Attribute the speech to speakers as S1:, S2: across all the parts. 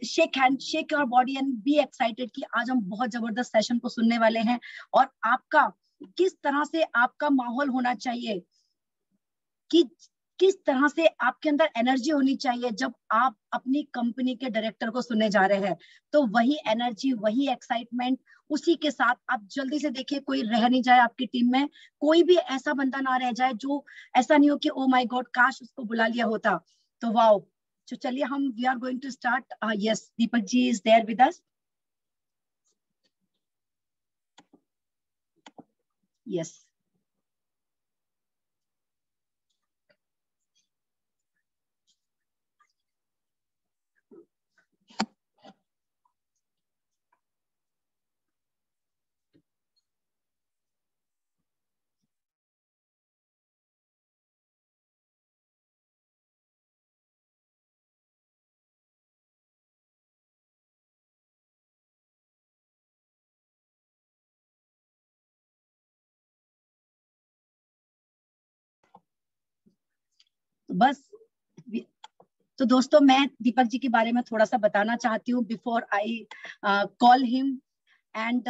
S1: Shake hand, shake your body and be excited कि आज हम बहुत जबरदस्त सेशन को सुनने वाले हैं। और आपका किस तरह से आपका माहौल होना चाहिए, कि किस तरह से आपके अंदर एनर्जी होनी चाहिए जब आप अपनी कंपनी के डायरेक्टर को सुनने जा रहे हैं। तो वही एनर्जी, वही एक्साइटमेंट, उसी के साथ आप जल्दी से देखिए कोई रह नहीं जाए आपकी टीम में, कोई भी ऐसा बंदा ना रह जाए जो ऐसा नहीं हो कि ओ माय गॉड काश उसको बुला लिया होता। तो वाओ, तो चलिए हम we are going to start. Yes, Deepak ji is there with us. Yes, तो बस तो दोस्तों मैं दीपक जी के बारे में थोड़ा सा बताना चाहती हूँ before I call him. And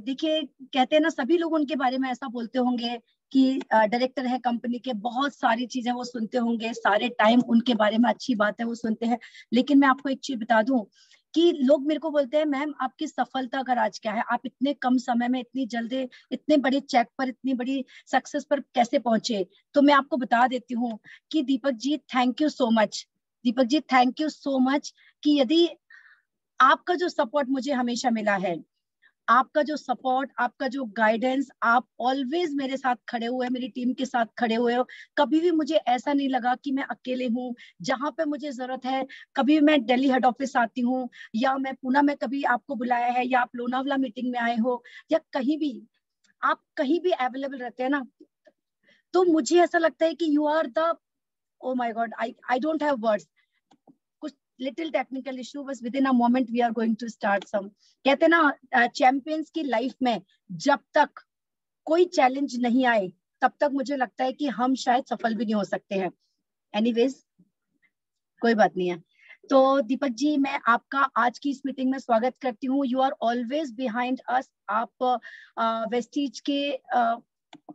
S1: देखिए, कहते हैं ना, सभी लोग उनके बारे में ऐसा बोलते होंगे कि डायरेक्टर है कंपनी के, बहुत सारी चीजें वो सुनते होंगे, सारे टाइम उनके बारे में अच्छी बात है वो सुनते हैं। लेकिन मैं आपको एक चीज बता दूं कि लोग मेरे को बोलते हैं मैम आपकी सफलता का राज क्या है, आप इतने कम समय में इतनी जल्दी इतने बड़े चेक पर, इतनी बड़ी सक्सेस पर कैसे पहुंचे। तो मैं आपको बता देती हूँ कि Deepak ji thank you so much, Deepak ji thank you so much, कि यदि आपका जो सपोर्ट मुझे हमेशा मिला है, आपका जो सपोर्ट, आपका जो गाइडेंस, आप ऑलवेज मेरे साथ खड़े हुए, मेरी टीम के साथ खड़े हुए हो। कभी भी मुझे ऐसा नहीं लगा कि मैं अकेले हूँ। जहां पे मुझे जरूरत है, कभी मैं दिल्ली हेड ऑफिस आती हूँ या मैं पुणे में कभी आपको बुलाया है, या आप लोनावला मीटिंग में आए हो, या कहीं भी आप कहीं भी अवेलेबल रहते हैं ना, तो मुझे ऐसा लगता है कि you are the, oh my God, I don't have words. कुछ लिटिल टेक्निकल इशू, बस within a moment we are going to start some. कहते हैं ना चैंपियंस की लाइफ में जब तक कोई चैलेंज नहीं आए तब तक मुझे लगता है कि हम शायद सफल भी नहीं हो सकते हैं। एनीवेज, कोई बात नहीं है। तो दीपक जी, मैं आपका आज की इस मीटिंग में स्वागत करती हूँ। You are always behind us. आप वेस्टीज के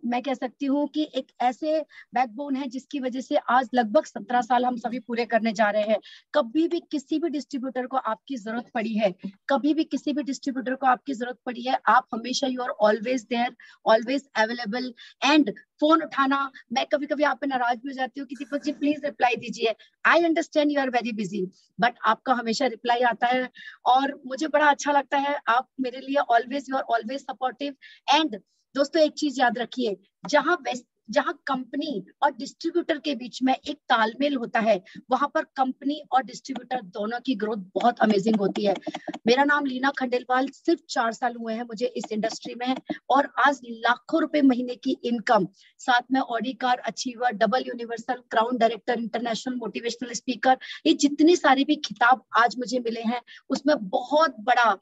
S1: मैं कह सकती हूँ कि एक ऐसे बैकबोन है जिसकी वजह से आज लगभग 17 साल हम सभी पूरे करने जा रहे हैं। कभी भी किसी भी डिस्ट्रीब्यूटर को आपकी जरूरत पड़ी है, कभी भी किसी भी डिस्ट्रीब्यूटर को आपकी जरूरत पड़ी है, आप हमेशा you are always there, always available. And phone उठाना, मैं कभी कभी आप पे नाराज भी हो जाती हूँ कि दीपक जी प्लीज रिप्लाई दीजिए। I understand you are very busy, but आपका हमेशा रिप्लाई आता है और मुझे बड़ा अच्छा लगता है। आप मेरे लिए always, you are always supportive. And दोस्तों एक चीज याद रखिए, जहां कंपनी और डिस्ट्रीब्यूटर के बीच में एक तालमेल होता है, वहां पर कंपनी और डिस्ट्रीब्यूटर दोनों की ग्रोथ बहुत अमेजिंग होती है। मेरा नाम लीना खंडेलवाल, सिर्फ 4 साल हुए हैं मुझे इस इंडस्ट्री में, और आज लाखों रुपए महीने की इनकम, साथ में Audi car achiever, double universal crown director, international motivational speaker, ये जितनी सारी भी खिताब आज मुझे मिले हैं, उसमें बहुत बड़ा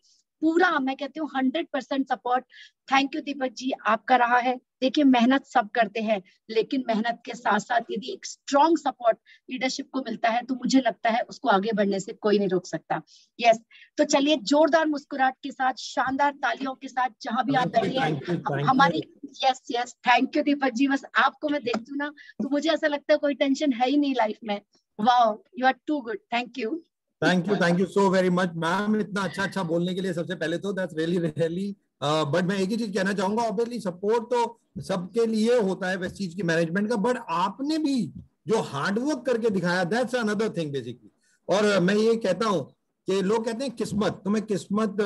S1: पूरा मैं कहती हूँ 100% support thank you Deepak ji आपका रहा है। देखिए, मेहनत सब करते हैं, लेकिन मेहनत के साथ साथ यदि एक स्ट्रॉन्ग सपोर्ट लीडरशिप को मिलता है तो मुझे लगता है उसको आगे बढ़ने से कोई नहीं रोक सकता। यस, तो चलिए जोरदार मुस्कुराहट के साथ, शानदार तालियों के साथ, जहां भी आप बैठे हैं हमारी। Yes yes, thank you Deepak ji. बस आपको मैं देखती हूँ ना तो मुझे ऐसा लगता है कोई टेंशन है ही नहीं लाइफ में। Wow, you are too good, thank you.
S2: Thank you so very much ma'am, इतना अच्छा बोलने के लिए सबसे पहले तो दैट्स रियली रियली। बट मैं एक ही चीज कहना चाहूंगा, ऑब्वियसली सपोर्ट तो सबके लिए होता है वेस्टीज की मैनेजमेंट का, बट आपने भी जो हार्डवर्क करके दिखाया दैट्स अनदर थिंग बेसिकली। और मैं ये कहता हूँ कि लोग कहते हैं किस्मत, तुम्हें किस्मत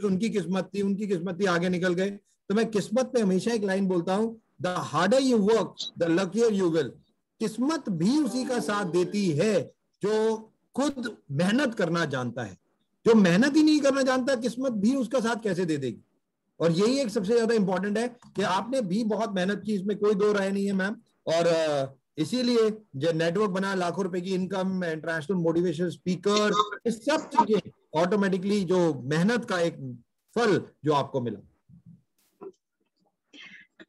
S2: उनकी किस्मत थी आगे निकल गए। तो मैं किस्मत पे हमेशा एक लाइन बोलता हूँ, the harder you work the luckier you will. किस्मत भी उसी का साथ देती है जो खुद मेहनत करना जानता है। जो मेहनत ही नहीं करना जानता, किस्मत भी उसका साथ कैसे दे देगी। और यही एक सबसे ज्यादा इंपॉर्टेंट है कि आपने भी बहुत मेहनत की, इसमें कोई दो राय नहीं है मैम। और इसीलिए जो नेटवर्क बना, लाखों रुपए की इनकम, इंटरनेशनल मोटिवेशनल स्पीकर, ये सब चीजें ऑटोमेटिकली जो मेहनत का एक फल जो आपको मिला।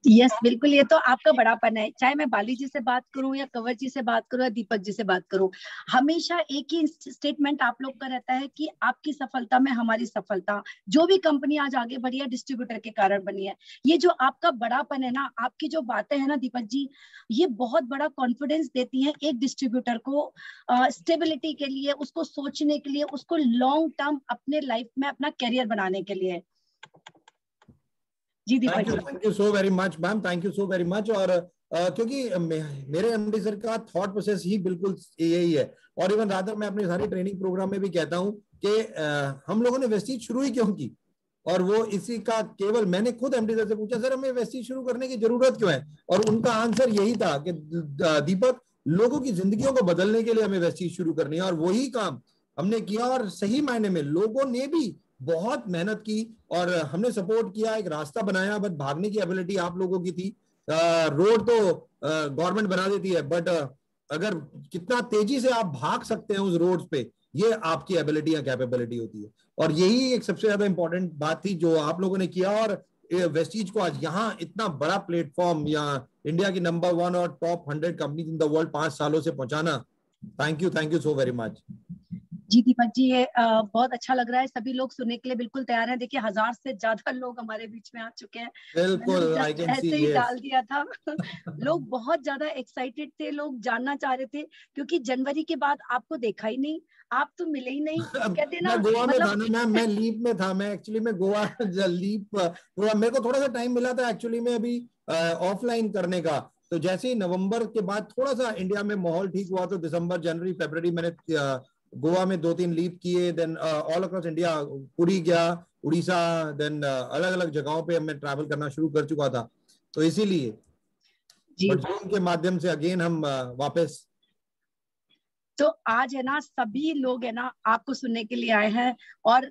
S1: यस बिल्कुल, ये तो आपका बड़ापन है। चाहे मैं बाली जी से बात करूं या कंवर जी से बात करूं या दीपक जी से बात करूं, हमेशा एक ही स्टेटमेंट आप लोग का रहता है कि आपकी सफलता में हमारी सफलता। जो भी कंपनी आज आगे बढ़ी है डिस्ट्रीब्यूटर के कारण बनी है। ये जो आपका बड़ापन है ना, आपकी जो बातें हैं ना दीपक जी, ये बहुत बड़ा कॉन्फिडेंस देती है एक डिस्ट्रीब्यूटर को स्टेबिलिटी के लिए, उसको सोचने के लिए, उसको लॉन्ग टर्म अपने लाइफ में अपना करियर बनाने के लिए। Ji Deepak ji.
S2: Thank you so very much ma'am, thank you so very much. और क्योंकि मेरे एमडी सर का थॉट प्रोसेस ही बिल्कुल यही है। और इवन रादर मैं अपनी सारी ट्रेनिंग प्रोग्राम में भी कहता हूं कि हम लोगों ने वेस्टीज शुरू ही क्यों की, और वो इसी का केवल, मैंने खुद एमडी सर से पूछा सर हमें वेस्टीज शुरू करने की जरूरत क्यों है, और उनका आंसर यही था कि दीपक, लोगों की जिंदगियों को बदलने के लिए हमें वेस्टीज शुरू करनी है। और वही काम हमने किया, और सही मायने में लोगों ने भी बहुत मेहनत की और हमने सपोर्ट किया, एक रास्ता बनाया। बट भागने की एबिलिटी आप लोगों की थी। रोड तो गवर्नमेंट बना देती है, बट अगर कितना तेजी से आप भाग सकते हैं उस रोड पे, ये आपकी एबिलिटी या कैपेबिलिटी होती है। और यही एक सबसे ज्यादा इंपॉर्टेंट बात थी जो आप लोगों ने किया। और वेस्टीज को आज यहाँ इतना बड़ा प्लेटफॉर्म, या इंडिया की नंबर 1 और top 100 company in the world 5 सालों से पहुंचाना, thank you so very much.
S1: Ji Deepak ji, ये बहुत अच्छा लग रहा है। सभी लोग सुनने के लिए बिल्कुल तैयार हैं। देखिए 1000 से ज्यादा लोग हमारे बीच में आ चुके हैं। मैंने तो
S2: बिल्कुल, आई
S1: जस्ट
S2: कैन सी,
S1: ऐसे ही
S2: यस।
S1: डाल दिया था। लोग बहुत ज्यादा एक्साइटेड थे, लोग जानना चाह रहे थे, क्योंकि जनवरी के बाद आपको देखा ही नहीं, आप तो मिले ही नहीं। कहते
S2: मैं
S1: ना,
S2: गोवा में था
S1: मतलब
S2: ना मैम, मैं लीव में था। मैं एक्चुअली में गोवा लीव, गोवा मेरे को थोड़ा सा टाइम मिला था एक्चुअली में अभी ऑफलाइन करने का। तो जैसे ही नवंबर के बाद थोड़ा सा इंडिया में माहौल ठीक हुआ, तो दिसंबर जनवरी फरवरी मैंने गोवा में 2-3 लीव किए। Then all across India, Puri गया, उड़ीसा, देन अलग अलग जगहों पे मैं ट्रैवल करना शुरू कर चुका था, तो इसीलिए।
S1: जी।
S2: बट जून के माध्यम से अगेन हम वापस।
S1: तो आज है ना, सभी लोग है ना आपको सुनने के लिए आए हैं, और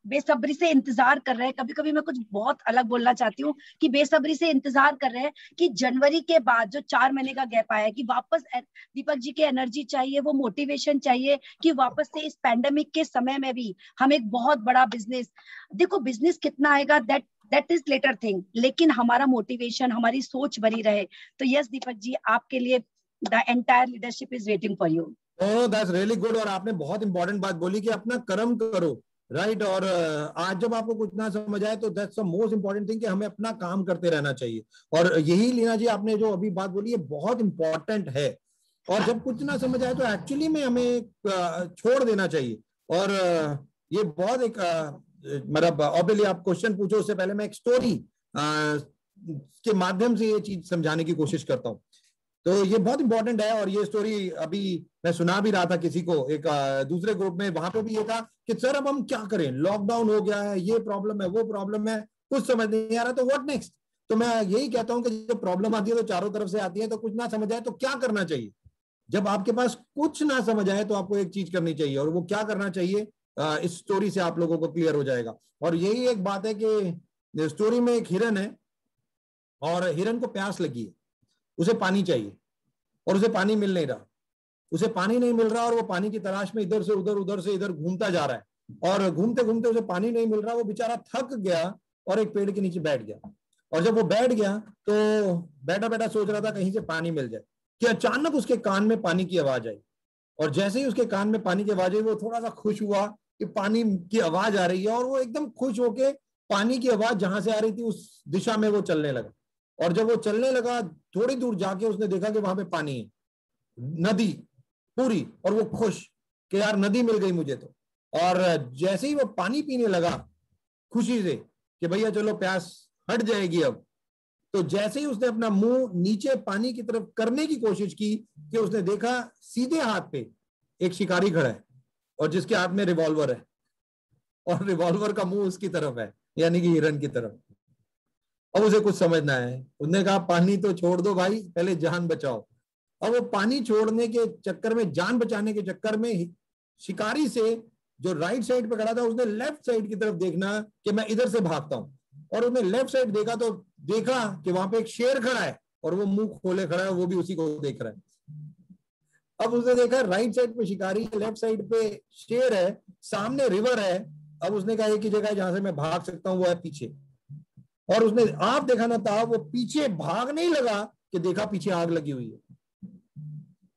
S1: बेसब्री से इंतजार कर रहे हैं। कभी कभी मैं कुछ बहुत अलग बोलना चाहती हूँ कि बेसब्री से इंतजार कर रहे हैं कि जनवरी के बाद जो 4 महीने का गैप आया है, कि वापस दीपक जी की एनर्जी चाहिए, वो मोटिवेशन चाहिए कि वापस से इस पैंडेमिक के समय में भी हम एक बहुत बड़ा बिजनेस, देखो बिजनेस कितना आएगा दैट इज लेटर थिंग, लेकिन हमारा मोटिवेशन, हमारी सोच बनी रहे। तो यस दीपक जी, आपके लिए the entire leadership is waiting for you.
S2: Oh that's really good. और आपने बहुत इंपॉर्टेंट बात बोली कि अपना कर्म करो, राइट। और आज जब आपको कुछ ना समझ आए तो that's the most important thing कि हमें अपना काम करते रहना चाहिए। और यही लीना जी आपने जो अभी बात बोली, ये बहुत इंपॉर्टेंट है। और जब कुछ ना समझ आए तो एक्चुअली में हमें छोड़ देना चाहिए। और ये बहुत एक मतलब ऑब्वियसली आप क्वेश्चन पूछो उससे पहले मैं एक स्टोरी के माध्यम से ये चीज समझाने की कोशिश करता हूँ। तो ये बहुत इंपॉर्टेंट है। और ये स्टोरी अभी मैं सुना भी रहा था किसी को, एक दूसरे ग्रुप में, वहां पे भी ये था कि सर अब हम क्या करें, लॉकडाउन हो गया है, ये प्रॉब्लम है, वो प्रॉब्लम है, कुछ समझ नहीं आ रहा, तो व्हाट नेक्स्ट। तो मैं यही कहता हूं कि जब प्रॉब्लम आती है तो चारों तरफ से आती है, तो कुछ ना समझ आए तो क्या करना चाहिए। जब आपके पास कुछ ना समझ आए तो आपको एक चीज करनी चाहिए, और वो क्या करना चाहिए, इस स्टोरी से आप लोगों को क्लियर हो जाएगा। और यही एक बात है कि स्टोरी में एक हिरन है, और हिरन को प्यास लगी है, उसे पानी चाहिए, और उसे पानी मिल नहीं रहा, उसे पानी नहीं मिल रहा, और वो पानी की तलाश में इधर से उधर, उधर से इधर घूमता जा रहा है। और घूमते घूमते उसे पानी नहीं मिल रहा, वो बेचारा थक गया और एक पेड़ के नीचे बैठ गया। और जब वो बैठ गया तो बैठा बैठा सोच रहा था कहीं से पानी मिल जाए, कि अचानक उसके कान में पानी की आवाज आई। और जैसे ही उसके कान में पानी की आवाज आई, वो थोड़ा सा खुश हुआ कि पानी की आवाज आ रही है, और वो एकदम खुश होके पानी की आवाज जहां से आ रही थी उस दिशा में वो चलने लगा। और जब वो चलने लगा, थोड़ी दूर जाके उसने देखा कि वहां पे पानी है, नदी पूरी, और वो खुश कि यार नदी मिल गई मुझे तो। और जैसे ही वो पानी पीने लगा खुशी से कि भैया चलो प्यास हट जाएगी अब, तो जैसे ही उसने अपना मुंह नीचे पानी की तरफ करने की कोशिश की, कि उसने देखा सीधे हाथ पे एक शिकारी खड़ा है, और जिसके हाथ में रिवॉल्वर है, और रिवॉल्वर का मुंह उसकी तरफ है, यानी कि हिरन की तरफ। अब उसे कुछ समझना है, उसने कहा पानी तो छोड़ दो भाई, पहले जान बचाओ। और वो पानी छोड़ने के चक्कर में, जान बचाने के चक्कर में, शिकारी से जो राइट साइड पे खड़ा था, उसने लेफ्ट साइड की तरफ देखना कि मैं इधर से भागता हूं। और उसने लेफ्ट साइड देखा तो देखा कि वहां पे एक शेर खड़ा है, और वो मुंह खोले खड़ा है, वो भी उसी को देख रहा है। अब उसने देखा राइट साइड पे शिकारी है, लेफ्ट साइड पे शेर है, सामने रिवर है। अब उसने कहा एक ही जगह है जहां से मैं भाग सकता हूँ, वो है पीछे। और उसने आप देखा ना था, वो पीछे भागने ही लगा कि देखा पीछे आग लगी हुई है,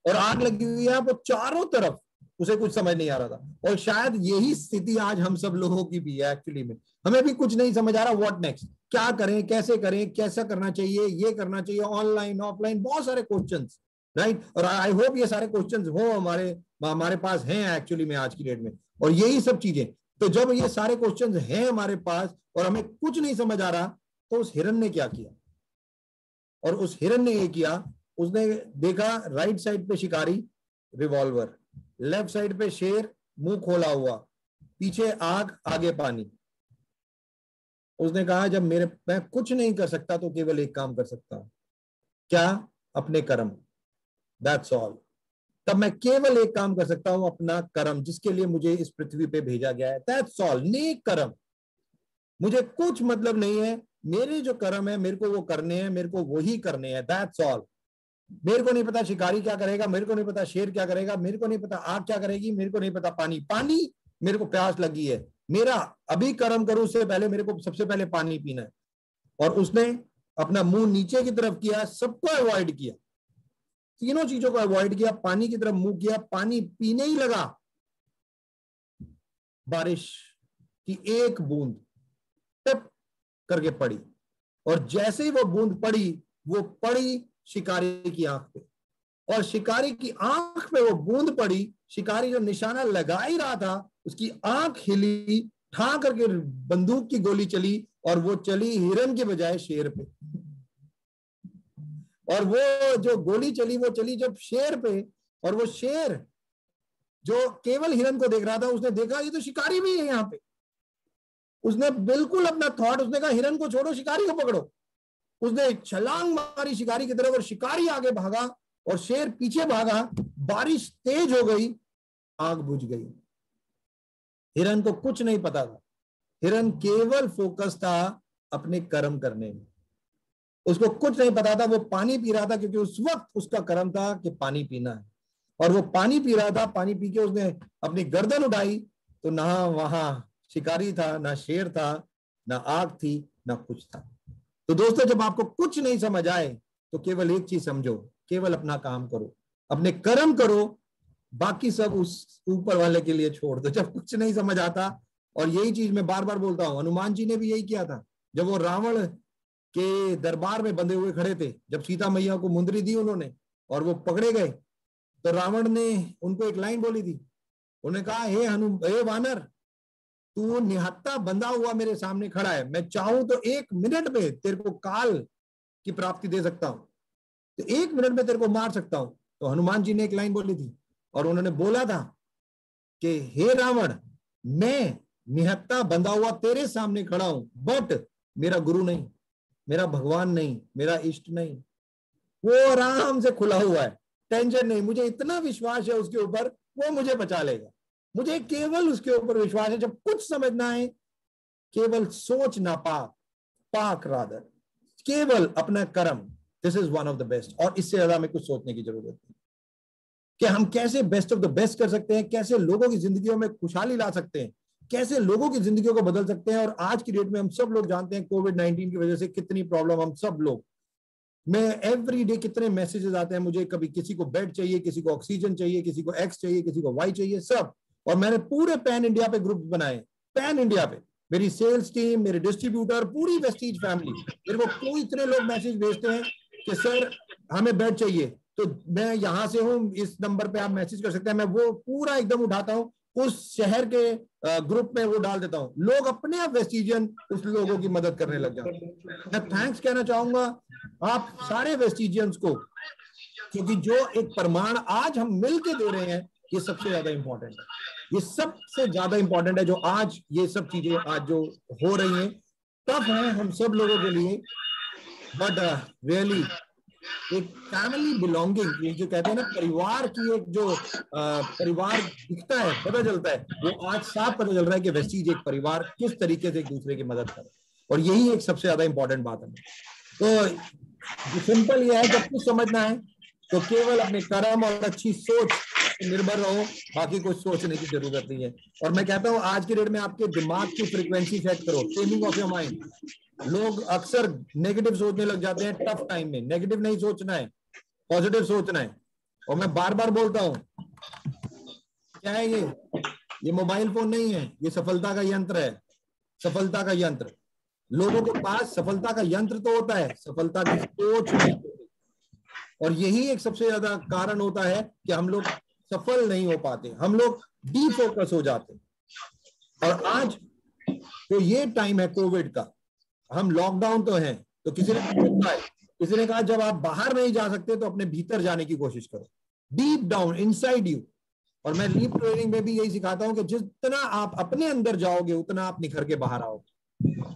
S2: और आग लगी हुई है वो चारों तरफ, उसे कुछ समझ नहीं आ रहा था। और शायद यही स्थिति आज हम सब लोगों की भी है एक्चुअली में। हमें भी कुछ नहीं समझ आ रहा, व्हाट नेक्स्ट, क्या करें, कैसे करें, कैसा करना चाहिए, ये करना चाहिए, ऑनलाइन ऑफलाइन, बहुत सारे क्वेश्चंस, राइट। और आई होप ये सारे क्वेश्चंस हो हमारे पास हैं एक्चुअली में आज की डेट में, और यही सब चीजें। तो जब ये सारे क्वेश्चंस हैं हमारे पास और हमें कुछ नहीं समझ आ रहा, तो उस हिरन ने क्या किया? और उस हिरन ने ये किया, उसने देखा राइट साइड पे शिकारी, रिवॉल्वर, लेफ्ट साइड पे शेर, मुंह खोला हुआ, पीछे आग, आगे पानी। उसने कहा जब मैं कुछ नहीं कर सकता तो केवल एक काम कर सकता हूं, क्या? अपने कर्म, दैट्स ऑल। तब मैं केवल एक काम कर सकता हूं, अपना कर्म, जिसके लिए मुझे इस पृथ्वी पे भेजा गया है, दैट्स ऑल, नेक कर्म। मुझे कुछ मतलब नहीं है, मेरे जो कर्म है मेरे को वो करने हैं, मेरे को वही करने हैं, दैट्स ऑल। मेरे को नहीं पता शिकारी क्या करेगा, मेरे को नहीं पता शेर क्या करेगा, मेरे को नहीं पता आग क्या करेगी, मेरे को नहीं पता पानी मेरे को प्यास लगी है, मेरा अभी कर्म करूं उससे पहले मेरे को सबसे पहले पानी पीना है। और उसने अपना मुंह नीचे की तरफ किया, सबको अवॉइड किया, तीनों चीजों को अवॉइड किया, पानी की तरफ मुंह किया, पानी पीने ही लगा, बारिश की एक बूंद टप करके पड़ी, और जैसे ही वो बूंद पड़ी, वो पड़ी शिकारी की आंख पे, और शिकारी की आंख पे वो बूंद पड़ी, शिकारी जो निशाना लगा ही रहा था उसकी आंख हिली, ठा करके बंदूक की गोली चली, और वो चली हिरन के बजाय शेर पे। और वो जो गोली चली वो चली जब शेर पे, और वो शेर जो केवल हिरन को देख रहा था, उसने देखा ये तो शिकारी भी है यहाँ पे। उसने बिल्कुल अपना थॉट, उसने कहा हिरन को छोड़ो, शिकारी को पकड़ो। उसने छलांग मारी शिकारी की तरफ, और शिकारी आगे भागा और शेर पीछे भागा, बारिश तेज हो गई, आग बुझ गई। हिरन को कुछ नहीं पता था, हिरन केवल फोकस था अपने कर्म करने में, उसको कुछ नहीं पता था। वो पानी पी रहा था क्योंकि उस वक्त उसका कर्म था कि पानी पीना है, और वो पानी पी रहा था। पानी पी के उसने अपनी गर्दन उठाई, तो ना वहां शिकारी था, ना शेर था, ना आग थी, ना कुछ था। तो दोस्तों, जब आपको कुछ नहीं समझ आए तो केवल एक चीज समझो, केवल अपना काम करो, अपने कर्म करो, बाकी सब उस ऊपर वाले के लिए छोड़ दो जब कुछ नहीं समझ आता। और यही चीज मैं बार बार बोलता हूं, हनुमान जी ने भी यही किया था। जब वो रावण के दरबार में बंधे हुए खड़े थे, जब सीता मैया को मुंदरी दी उन्होंने और वो पकड़े गए, तो रावण ने उनको एक लाइन बोली थी। उन्होंने कहा, हे वानर, तू निहत्था बंधा हुआ मेरे सामने खड़ा है, मैं चाहूं तो 1 मिनट में तेरे को काल की प्राप्ति दे सकता हूं, तो 1 मिनट में तेरे को मार सकता हूं। तो हनुमान जी ने एक लाइन बोली थी, और उन्होंने बोला था कि हे रावण, मैं निहत्था बंधा हुआ तेरे सामने खड़ा हूं, बट मेरा गुरु नहीं, मेरा भगवान नहीं, मेरा इष्ट नहीं, वो आराम से खुला हुआ है, टेंशन नहीं, मुझे इतना विश्वास है उसके ऊपर, वो मुझे बचा लेगा। मुझे केवल उसके ऊपर विश्वास है। जब कुछ समझना है, केवल सोच ना पाक रादर, केवल अपना कर्म, this is one of the best. और इससे ज्यादा हमें कुछ सोचने की जरूरत नहीं कि हम कैसे बेस्ट ऑफ द बेस्ट कर सकते हैं, कैसे लोगों की जिंदगियों में खुशहाली ला सकते हैं, कैसे लोगों की जिंदगियों को बदल सकते हैं। और आज की डेट में हम सब लोग जानते हैं कोविड-19 की वजह से कितनी प्रॉब्लम हम सब लोग, मैं एवरी डे कितने मैसेजेस आते हैं मुझे, कभी किसी को बेड चाहिए, किसी को ऑक्सीजन चाहिए, किसी को एक्स चाहिए, किसी को वाई चाहिए, सब। और मैंने पूरे पैन इंडिया पे ग्रुप बनाए, पैन इंडिया पे मेरी सेल्स टीम, मेरे डिस्ट्रीब्यूटर, पूरी वेस्टीज फैमिली, मेरे को कोई इतने लोग मैसेज भेजते हैं कि सर हमें बेड चाहिए, तो मैं यहाँ से हूँ, इस नंबर पे आप मैसेज कर सकते हैं। मैं वो पूरा एकदम उठाता हूँ, उस शहर के ग्रुप में वो डाल देता हूँ, लोग अपने आप वेस्टिजियन उस लोगों की मदद करने लग जाते हैं। मैं थैंक्स कहना चाहूंगा आप सारे वेस्टिजियंस को, क्योंकि जो एक प्रमाण आज हम मिलके दे रहे हैं, ये सबसे ज्यादा इंपॉर्टेंट है, ये सबसे ज्यादा इंपॉर्टेंट है। जो आज ये सब चीजें आज जो हो रही हैं, टफ है हम सब लोगों के लिए, बट रियली एक फैमिली बिलोंगिंग, ये जो कहते हैं ना परिवार की, एक जो परिवार दिखता है, पता चलता है, वो आज साफ पता चल रहा है कि वेस्टीज एक परिवार किस तरीके से एक दूसरे की मदद करे, और यही एक सबसे ज्यादा इंपॉर्टेंट बात है। तो सिंपल ये है, जब कुछ समझना है तो केवल अपने कर्म और अच्छी सोच पे निर्भर रहो, बाकी कुछ सोचने की जरूरत नहीं है। और मैं कहता हूँ आज के डेट में आपके दिमाग की फ्रीक्वेंसी सेट करो, टेमिंग ऑफ योर माइंड। लोग अक्सर नेगेटिव सोचने लग जाते हैं टफ टाइम में। नेगेटिव नहीं सोचना है, पॉजिटिव सोचना है। और मैं बार बार बोलता हूँ, क्या है ये मोबाइल फोन नहीं है, ये सफलता का यंत्र है। सफलता का यंत्र। लोगों के पास सफलता का यंत्र तो होता है, सफलता की सोच नहीं होती। और यही एक सबसे ज्यादा कारण होता है कि हम लोग सफल नहीं हो पाते, हम लोग डीफोकस हो जाते। और आज तो ये टाइम है कोविड का, हम लॉकडाउन तो हैं, तो किसी ने कहा जब आप बाहर नहीं जा सकते तो अपने भीतर जाने की कोशिश करो, डीप डाउन इनसाइड यू। और मैं लीप ट्रेनिंग में भी यही सिखाता हूं कि जितना आप अपने अंदर जाओगे उतना आप निखर के बाहर आओगे।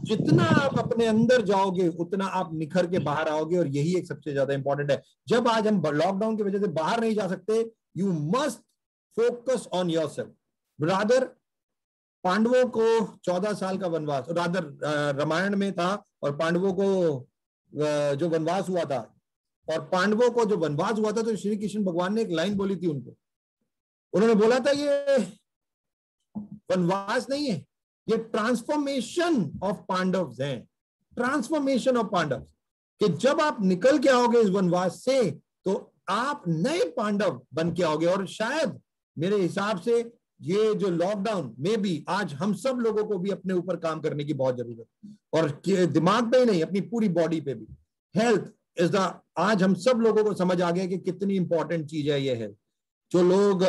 S2: जितना आप अपने अंदर जाओगे उतना आप निखर के बाहर आओगे। और यही एक सबसे ज्यादा इंपॉर्टेंट है। जब आज हम लॉकडाउन की वजह से बाहर नहीं जा सकते, you must focus on yourself. Rather पांडवों को 14 साल का वनवास, रादर रामायण में था, और पांडवों को जो वनवास हुआ था, और पांडवों को जो वनवास हुआ था, तो श्री कृष्ण भगवान ने एक लाइन बोली थी उनको। उन्होंने बोला था ये वनवास नहीं है, ये ट्रांसफॉर्मेशन ऑफ पांडव्स है। ट्रांसफॉर्मेशन ऑफ पांडव, कि जब आप निकल के आओगे इस वनवास से तो आप नए पांडव बन के आओगे। और शायद मेरे हिसाब से ये जो लॉकडाउन में भी आज हम सब लोगों को भी अपने ऊपर काम करने की बहुत जरूरत है। और दिमाग पे ही नहीं, अपनी पूरी बॉडी पे भी। हेल्थ इज द, आज हम सब लोगों को समझ आ गया कि कितनी इंपॉर्टेंट चीज है ये हेल्थ। जो लोग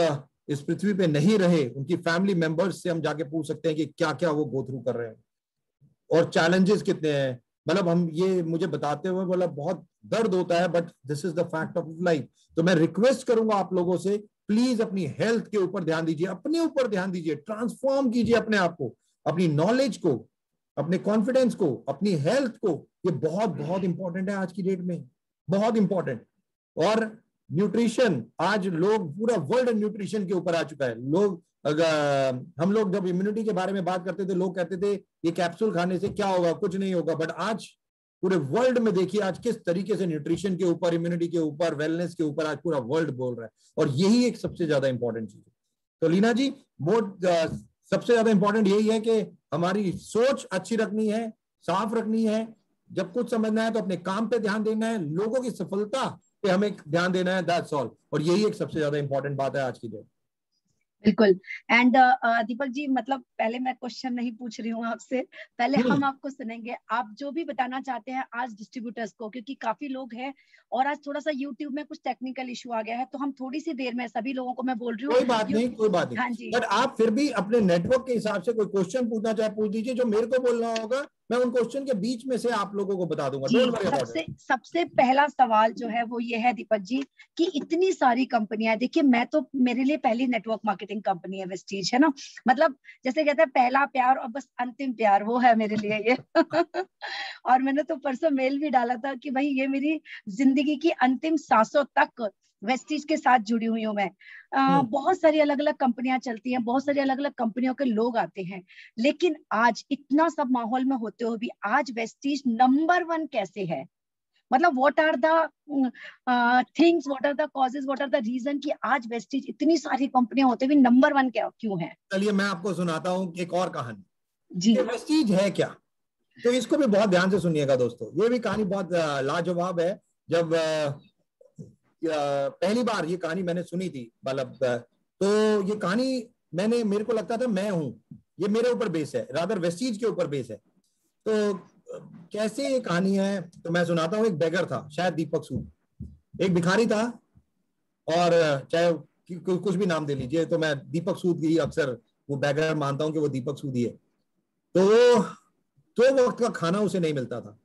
S2: इस पृथ्वी पे नहीं रहे, उनकी फैमिली मेंबर्स से हम जाके पूछ सकते हैं कि क्या क्या वो गो थ्रू कर रहे हैं और चैलेंजेस कितने हैं। मतलब हम ये मुझे बताते हुए बोला बहुत दर्द होता है, but this is the fact of life. तो मैं रिक्वेस्ट करूंगा आप लोगों से, प्लीज अपनी हेल्थ के ऊपर ध्यान दीजिए, अपने ऊपर ध्यान दीजिए, ट्रांसफॉर्म कीजिए अपने आप को, अपनी नॉलेज को, अपने कॉन्फिडेंस को, अपनी हेल्थ को। ये बहुत बहुत इंपॉर्टेंट है आज की डेट में, बहुत इंपॉर्टेंट। और न्यूट्रिशन, आज लोग पूरा वर्ल्ड न्यूट्रिशन के ऊपर आ चुका है। लोग हम लोग जब इम्यूनिटी के बारे में बात करते थे, लोग कहते थे ये कैप्सूल खाने से क्या होगा, कुछ नहीं होगा। बट आज पूरे वर्ल्ड में देखिए आज किस तरीके से न्यूट्रिशन के ऊपर, इम्यूनिटी के ऊपर, वेलनेस के ऊपर आज पूरा वर्ल्ड बोल रहा है। और यही एक सबसे ज्यादा इंपॉर्टेंट चीज है। तो लीना जी, वो सबसे ज्यादा इंपॉर्टेंट यही है कि हमारी सोच अच्छी रखनी है, साफ रखनी है। जब कुछ समझना है तो अपने काम पे ध्यान देना है, लोगों की सफलता पे हमें ध्यान देना है, दैट्स ऑल। और यही एक सबसे ज्यादा इंपॉर्टेंट बात है आज की डेट।
S1: बिल्कुल। एंड दीपक जी, मतलब पहले मैं क्वेश्चन नहीं पूछ रही हूँ आपसे, पहले हम आपको सुनेंगे। आप जो भी बताना चाहते हैं आज डिस्ट्रीब्यूटर्स को, क्योंकि काफी लोग हैं और आज थोड़ा सा यूट्यूब में कुछ टेक्निकल इशू आ गया है, तो हम थोड़ी सी देर में सभी लोगों को मैं बोल रही हूँ।
S2: कोई बात नहीं, कोई बात नहीं।
S1: हाँ जी,
S2: बट आप फिर भी अपने नेटवर्क के हिसाब से कोई क्वेश्चन पूछना चाहे पूछ दीजिए। जो मेरे को बोलना होगा मैं उन क्वेश्चन के बीच में से आप लोगों को बता दूंगा।
S1: सबसे पहला सवाल जो है वो ये है दीपक जी कि इतनी सारी कंपनियां, देखिए मैं तो, मेरे लिए पहली नेटवर्क मार्केटिंग कंपनी है वेस्टीज, है ना। मतलब जैसे कहते हैं पहला प्यार और बस अंतिम प्यार, वो है मेरे लिए ये। और मैंने तो परसों मेल भी डाला था कि भाई ये मेरी जिंदगी की अंतिम सांसों तक वेस्टीज के साथ जुड़ी हुई हूँ मैं। बहुत सारी अलग अलग कंपनियां चलती हैं, बहुत सारी अलग अलग कंपनियों के लोग आते हैं, लेकिन आज इतना सब माहौल में होते हुए भी आज वेस्टीज नंबर 1 कैसे है? मतलब what are the things, what are the causes, what are the reason कि आज वेस्टीज इतनी सारी कंपनियां होते हुए नंबर 1 क्यों है?
S2: चलिए मैं आपको सुनाता हूँ एक और कहानी
S1: जी।
S2: वेस्टीज है क्या। तो इसको भी बहुत ध्यान से सुनिएगा दोस्तों, ये भी कहानी बहुत लाजवाब है। जब पहली बार ये कहानी मैंने सुनी थी, मतलब तो ये कहानी मेरे को लगता था मैं हूं, ये मेरे ऊपर बेस है, रादर वेस्टीज के ऊपर बेस है। तो कैसे ये कहानी है तो मैं सुनाता हूँ। एक बेगर था, शायद दीपक सूद, एक भिखारी था, और चाहे कुछ भी नाम दे लीजिए, तो मैं दीपक सूद ही अक्सर वो बेगर मानता हूँ कि वो दीपक सूद ही है। तो वो 2 वक्त का खाना उसे नहीं मिलता था,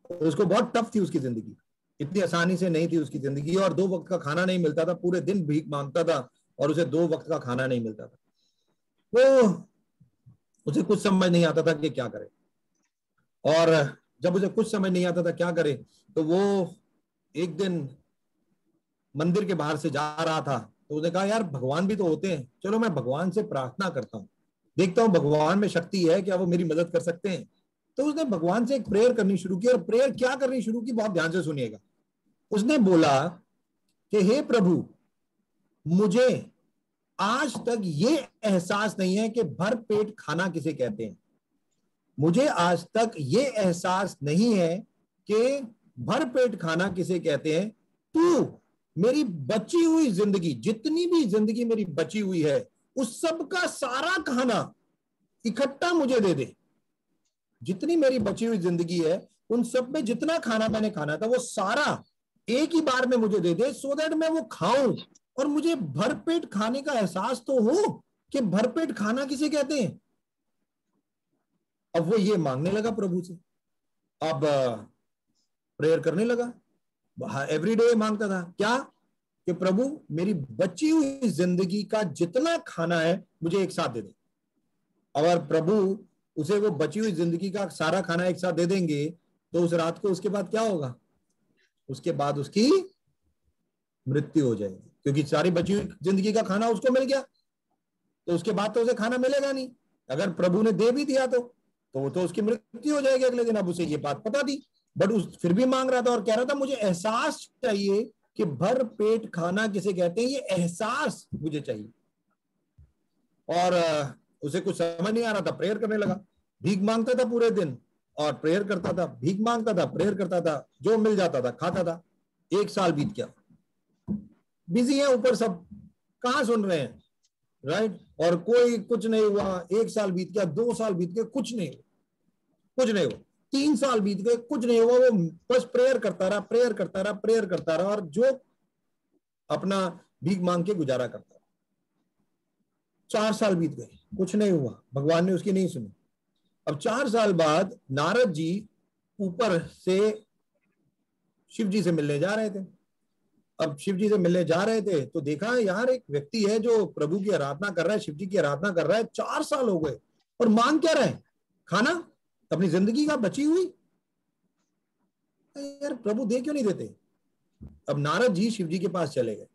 S2: तो उसको बहुत टफ थी उसकी जिंदगी, इतनी आसानी से नहीं थी उसकी जिंदगी। और 2 वक्त का खाना नहीं मिलता था, पूरे दिन भीख मांगता था और उसे 2 वक्त का खाना नहीं मिलता था। तो उसे कुछ समझ नहीं आता था कि क्या करे। और जब उसे कुछ समझ नहीं आता था क्या करे, तो वो एक दिन मंदिर के बाहर से जा रहा था, तो उसने कहा यार भगवान भी तो होते हैं, चलो मैं भगवान से प्रार्थना करता हूँ, देखता हूँ भगवान में शक्ति है क्या, वो मेरी मदद कर सकते हैं। तो उसने भगवान से एक प्रेयर करनी शुरू की, और प्रेयर क्या करनी शुरू की, बहुत ध्यान से सुनिएगा। उसने बोला कि हे प्रभु, मुझे आज तक ये एहसास नहीं है कि भर पेट खाना किसे कहते हैं। मुझे आज तक ये एहसास नहीं है कि भर पेट खाना किसे कहते हैं। तू मेरी बची हुई जिंदगी, जितनी भी जिंदगी मेरी बची हुई है, उस सब का सारा खाना इकट्ठा मुझे दे दे। जितनी मेरी बची हुई जिंदगी है, उन सब में जितना खाना मैंने खाना था वो सारा एक ही बार में मुझे दे दे, सो दैट मैं वो खाऊं और मुझे भरपेट खाने का एहसास तो हो कि भरपेट खाना किसे कहते हैं। अब वो ये मांगने लगा प्रभु से, अब प्रेयर करने लगा, एवरी डे मांगता था क्या, कि प्रभु मेरी बची हुई जिंदगी का जितना खाना है मुझे एक साथ दे दे। अगर प्रभु उसे वो बची हुई जिंदगी का सारा खाना एक साथ दे देंगे तो उस रात को उसके बाद क्या होगा, उसके बाद उसकी मृत्यु हो जाएगी, क्योंकि सारी बची हुई जिंदगी का खाना उसको मिल गया, तो उसके बाद तो उसे खाना मिलेगा नहीं। अगर प्रभु ने दे भी दिया तो वो तो उसकी मृत्यु हो जाएगी अगले दिन। अब उसे ये बात पता थी, बट उस फिर भी मांग रहा था और कह रहा था मुझे एहसास चाहिए कि भर पेट खाना किसे कहते हैं, ये एहसास मुझे चाहिए। और उसे कुछ समझ नहीं आ रहा था, प्रेयर करने लगा, भीख मांगता था पूरे दिन और प्रेयर करता था, भीख मांगता था, प्रेयर करता था, जो मिल जाता था खाता था। 1 साल बीत गया, बिजी है ऊपर सब, कहां सुन रहे हैं, राइट। और कोई कुछ नहीं हुआ। 1 साल बीत गया, 2 साल बीत गए, कुछ नहीं हुआ, कुछ नहीं हुआ। 3 साल बीत गए, कुछ नहीं हुआ। वो बस प्रेयर करता रहा, प्रेयर करता रहा, प्रेयर करता रहा, और जो अपना भीख मांग के गुजारा करता रहा। 4 साल बीत गए, कुछ नहीं हुआ, भगवान ने उसकी नहीं सुनी। अब 4 साल बाद नारद जी ऊपर से शिव जी से मिलने जा रहे थे। अब शिव जी से मिलने जा रहे थे तो देखा यार एक व्यक्ति है जो प्रभु की आराधना कर रहा है, शिव जी की आराधना कर रहा है, 4 साल हो गए और मांग क्या रहा है, खाना, अपनी जिंदगी का बची हुई। यार प्रभु दे क्यों नहीं देते। अब नारद जी शिव जी के पास चले गए।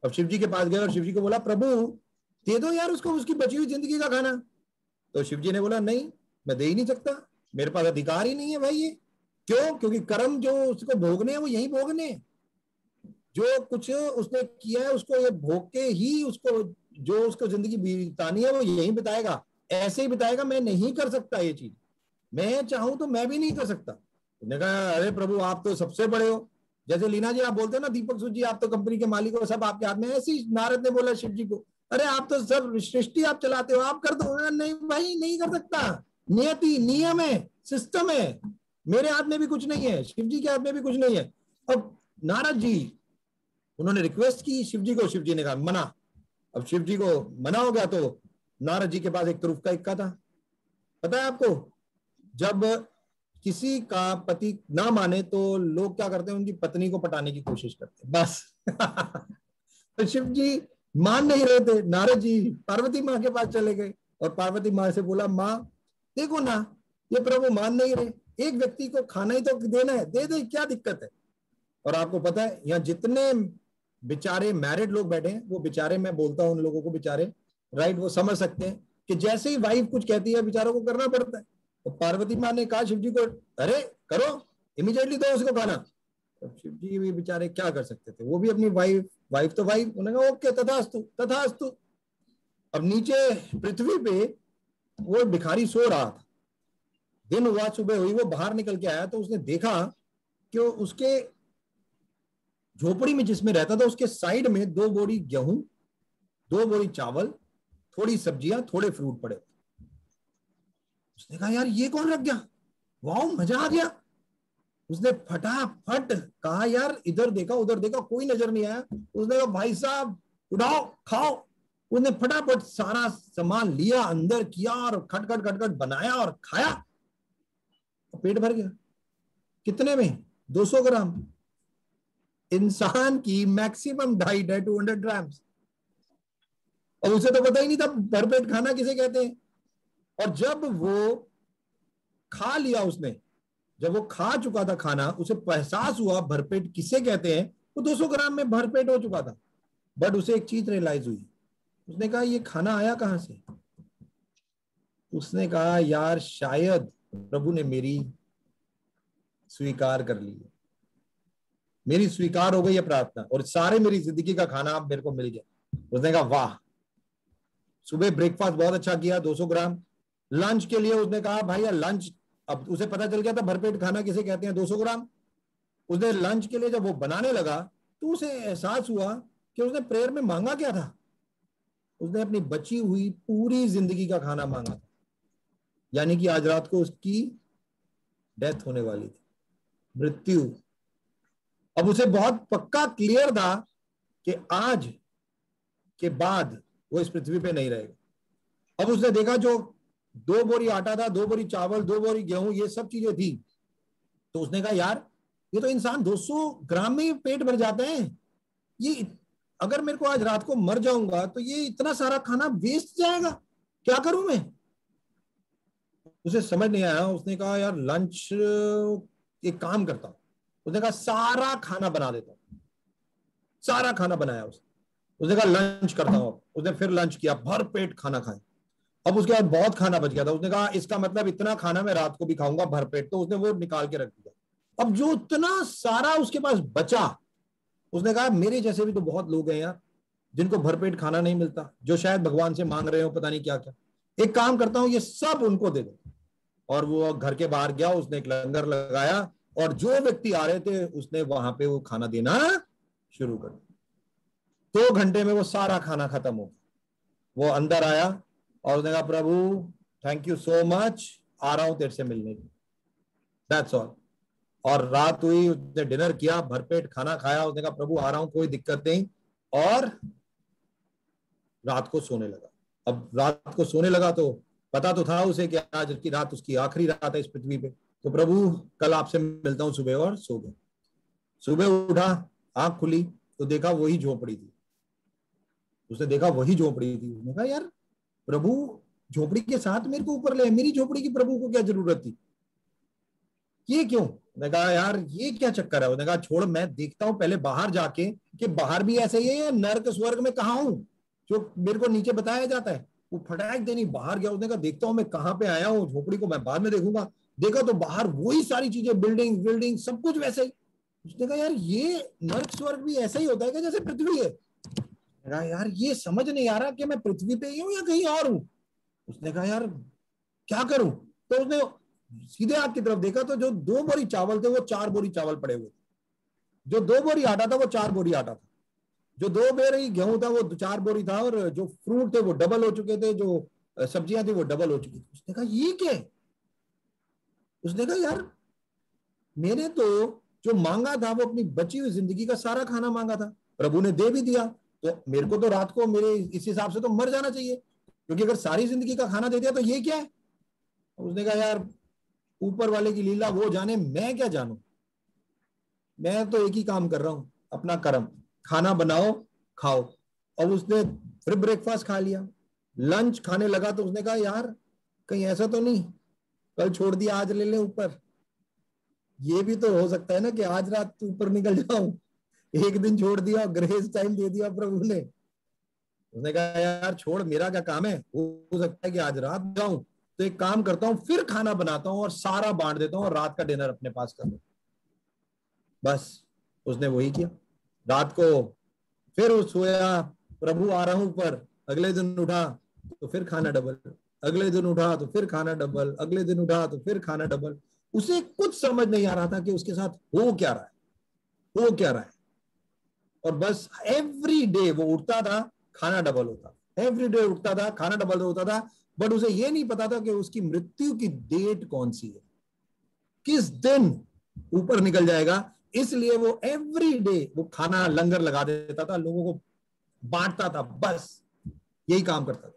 S2: अब शिव जी के पास गए और शिव जी को बोला प्रभु दे दो यार उसको उसकी बची हुई जिंदगी का खाना। तो शिव जी ने बोला नहीं, मैं दे ही नहीं सकता, मेरे पास अधिकार ही नहीं है भाई। ये क्यों, क्योंकि कर्म जो उसको भोगने हैं वो यही भोगने हैं। जो कुछ उसने किया है उसको ये भोग के ही उसको, जो उसको जिंदगी बितानी है वो यही बिताएगा, ऐसे ही बिताएगा। मैं नहीं कर सकता ये चीज, मैं चाहूं तो मैं भी नहीं कर सकता। उसने कहा अरे प्रभु आप तो सबसे बड़े हो, जैसे लीना जी आप बोलते हो ना दीपक सूद जी आप तो कंपनी के मालिक हो, सब आपके हाथ में। ऐसे ही नारद ने बोला शिव जी को, अरे आप तो सब सृष्टि आप चलाते हो, आप कर दो। नहीं भाई नहीं कर सकता, नियति नियम है, सिस्टम है, मेरे हाथ में भी कुछ नहीं है, शिव जी के हाथ में भी कुछ नहीं है। अब नारद जी उन्होंने रिक्वेस्ट की शिव जी को, शिव जी ने कहा मना। अब शिव जी को मना हो गया तो नारद जी के पास एक तुरुफ का इक्का था। पता है आपको, जब किसी का पति ना माने तो लोग क्या करते हैं, उनकी पत्नी को पटाने की कोशिश करते हैं बस। तो शिव जी मान नहीं रहे थे, नारद जी पार्वती माँ के पास चले गए और पार्वती माँ से बोला माँ देखो ना ये प्रभु मान नहीं रहे, एक व्यक्ति को खाना ही तो देना है, दे दे, क्या दिक्कत है। और आपको पता है यहाँ जितने बेचारे मैरिड लोग बैठे हैं, वो बेचारे, मैं बोलता हूँ उन लोगों को बेचारे, राइट, वो समझ सकते हैं कि जैसे ही वाइफ कुछ कहती है बेचारों को करना पड़ता है। तो पार्वती माँ ने कहा शिव जी को अरे करो, इमीडिएटली दो उसको खाना। तो शिव जी भी बेचारे क्या कर सकते थे, वो भी अपनी वाइफ तो वाइफ, उन्होंने कहा ओके तथास्तु तथास्तु। अब नीचे पृथ्वी पे वो भिखारी सो रहा था, दिन हुआ, सुबह हुई, वो बाहर निकल के आया तो उसने देखा कि उसके झोपड़ी में जिसमें रहता था उसके साइड में 2 बोरी गेहूं, 2 बोरी चावल, थोड़ी सब्जियां, थोड़े फ्रूट पड़े। उसने कहा यार ये कौन रख गया, वाह मजा आ गया। उसने फटाफट कहा यार इधर देखा उधर देखा, कोई नजर नहीं आया। उसने कहा भाई साहब उठाओ खाओ। उसने फटाफट सारा सामान लिया, अंदर किया और खटखट खटखट बनाया और खाया, पेट भर गया। कितने में, 200 ग्राम। इंसान की मैक्सिमम डाइट है 200 ग्राम्स, और उसे तो पता ही नहीं था भरपेट खाना किसे कहते हैं। और जब वो खा लिया उसने, जब वो खा चुका था खाना, उसे एहसास हुआ भरपेट किसे कहते हैं, वो 200 ग्राम में भरपेट हो चुका था। बट उसे एक चीज रियलाइज हुई, उसने कहा ये खाना आया कहां से। उसने कहा यार शायद प्रभु ने मेरी स्वीकार कर ली है, मेरी स्वीकार हो गई है प्रार्थना और सारे मेरी जिंदगी का खाना अब मेरे को मिल गया। उसने कहा वाह, सुबह ब्रेकफास्ट बहुत अच्छा किया 200 ग्राम। लंच के लिए उसने कहा भाई यार लंच, अब उसे पता चल गया था भरपेट खाना किसे कहते हैं, 200 ग्राम। उसने लंच के लिए जब वो बनाने लगा तो उसे एहसास हुआ कि उसने प्रेयर में मांगा क्या था। उसने अपनी बची हुई पूरी जिंदगी का खाना मांगा था, यानी कि आज रात को उसकी डेथ होने वाली थी, मृत्यु। अब उसे बहुत पक्का क्लियर था कि आज के बाद वो इस पृथ्वी पे नहीं रहेगा। अब उसने देखा जो 2 बोरी आटा था, 2 बोरी चावल, 2 बोरी गेहूं, ये सब चीजें थी, तो उसने कहा यार ये तो इंसान 200 ग्राम में ही पेट भर जाते हैं, ये अगर मेरे को आज रात को मर जाऊंगा तो ये इतना सारा खाना वेस्ट जाएगा, क्या करूं मैं। उसे समझ नहीं आया। उसने कहा यार लंच एक काम करता हूं। उसने कहा सारा खाना बना देता हूं। सारा खाना बनाया उसने कहा लंच करता हूं। उसने फिर लंच किया, भर पेट खाना खाया। अब उसके बाद बहुत खाना बच गया था। उसने कहा इसका मतलब इतना खाना मैं रात को भी खाऊंगा भर पेट, तो उसने वो निकाल के रख दिया। अब जो इतना सारा उसके पास बचा, उसने कहा मेरे जैसे भी तो बहुत लोग हैं यार जिनको भरपेट खाना नहीं मिलता, जो शायद भगवान से मांग रहे हो पता नहीं क्या क्या, एक काम करता हूं ये सब उनको दे दो। और वो घर के बाहर गया, उसने एक लंगर लगाया और जो व्यक्ति आ रहे थे उसने वहां पे वो खाना देना शुरू कर दिया। 2 घंटे में वो सारा खाना खत्म हो गया। वो अंदर आया और उसने कहा प्रभु थैंक यू सो मच, आ रहा हूं तेरे से मिलने की, दैट्स ऑल। और रात हुई, उसने डिनर किया, भरपेट खाना खाया। उसने कहा प्रभु आ रहा हूं, कोई दिक्कत नहीं। और रात को सोने लगा। अब रात को सोने लगा तो पता तो था उसे कि आज की रात उसकी आखिरी रात है इस पृथ्वी पे, तो प्रभु कल आपसे मिलता हूं सुबह, और सो गया। सुबह उठा, आंख खुली तो देखा वही झोपड़ी थी। उसने देखा वही झोपड़ी थी। उसने कहा यार प्रभु झोपड़ी के साथ मेरे को ऊपर ले, मेरी झोपड़ी की प्रभु को क्या जरूरत थी, ये क्यों। उसने कहा यार ये क्या चक्कर है। उसने कहा छोड़, मैं देखता हूं पहले बाहर जाके कि बाहर भी ऐसे ही है या नर्क स्वर्ग में कहा हूं जो मेरे को नीचे बताया जाता है। वो फटाक देनी बाहर गया। उसने कहा देखता हूं मैं कहाँ पे आया हूँ, झोपड़ी को मैं बाद में देखूंगा। देखा तो बाहर वही सारी चीजें, बिल्डिंग बिल्डिंग सब कुछ वैसे ही। उसने कहा यार ये नर्क स्वर्ग भी ऐसा ही होता है क्या जैसे पृथ्वी है। कहा यार ये समझ नहीं आ रहा कि मैं पृथ्वी पे ही हूँ या कहीं और हूँ। उसने कहा यार क्या करूं। तो उसने सीधे आग की तरफ देखा तो जो 2 बोरी चावल थे वो 4 बोरी चावल पड़े हुए थे, जो 2 बोरी आटा था वो 4 बोरी आटा था, जो 2 बोरी गेहूं था वो 4 बोरी था, और जो फ्रूट थे वो डबल हो चुके थे, जो सब्जियां थी वो डबल हो चुकी थी। उसने कहा ये क्या है। उसने कहा यार मैंने तो जो मांगा था वो अपनी बची हुई जिंदगी का सारा खाना मांगा था, प्रभु ने दे भी दिया, तो मेरे को तो रात को मेरे इस हिसाब से तो मर जाना चाहिए, क्योंकि अगर सारी जिंदगी का खाना दे दिया तो ये क्या है। उसने कहा यार ऊपर वाले की लीला वो जाने, मैं क्या जानू, मैं तो एक ही काम कर रहा हूं, अपना कर्म, खाना बनाओ खाओ। अब उसने फिर ब्रेकफास्ट खा लिया। लंच खाने लगा तो उसने कहा यार कहीं ऐसा तो नहीं कल छोड़ दिया आज ले ले ऊपर, ये भी तो हो सकता है ना कि आज रात ऊपर निकल जाऊं, एक दिन छोड़ दिया, ग्रेस टाइम दे दिया प्रभु ने। उसने कहा यार छोड़, मेरा क्या काम है, हो सकता है कि आज रात जाऊं, तो एक काम करता हूँ फिर खाना बनाता हूँ और सारा बांट देता हूँ और रात का डिनर अपने पास कर लूं। बस उसने वही किया। रात को फिर वो सोया, प्रभु आ रहा हूं ऊपर। अगले दिन उठा तो फिर खाना डबल, अगले दिन उठा तो फिर खाना डबल, अगले दिन उठा तो फिर खाना डबल। उसे कुछ समझ नहीं आ रहा था कि उसके साथ हो क्या रहा है, हो क्या रहा है। और बस एवरी डे वो उठता था खाना डबल होता, एवरी डे उठता था खाना डबल होता था, बट उसे ये नहीं पता था कि उसकी मृत्यु की डेट कौन सी है, किस दिन ऊपर निकल जाएगा। इसलिए वो एवरी डे वो खाना लंगर लगा देता था, लोगों को बांटता था, बस यही काम करता था।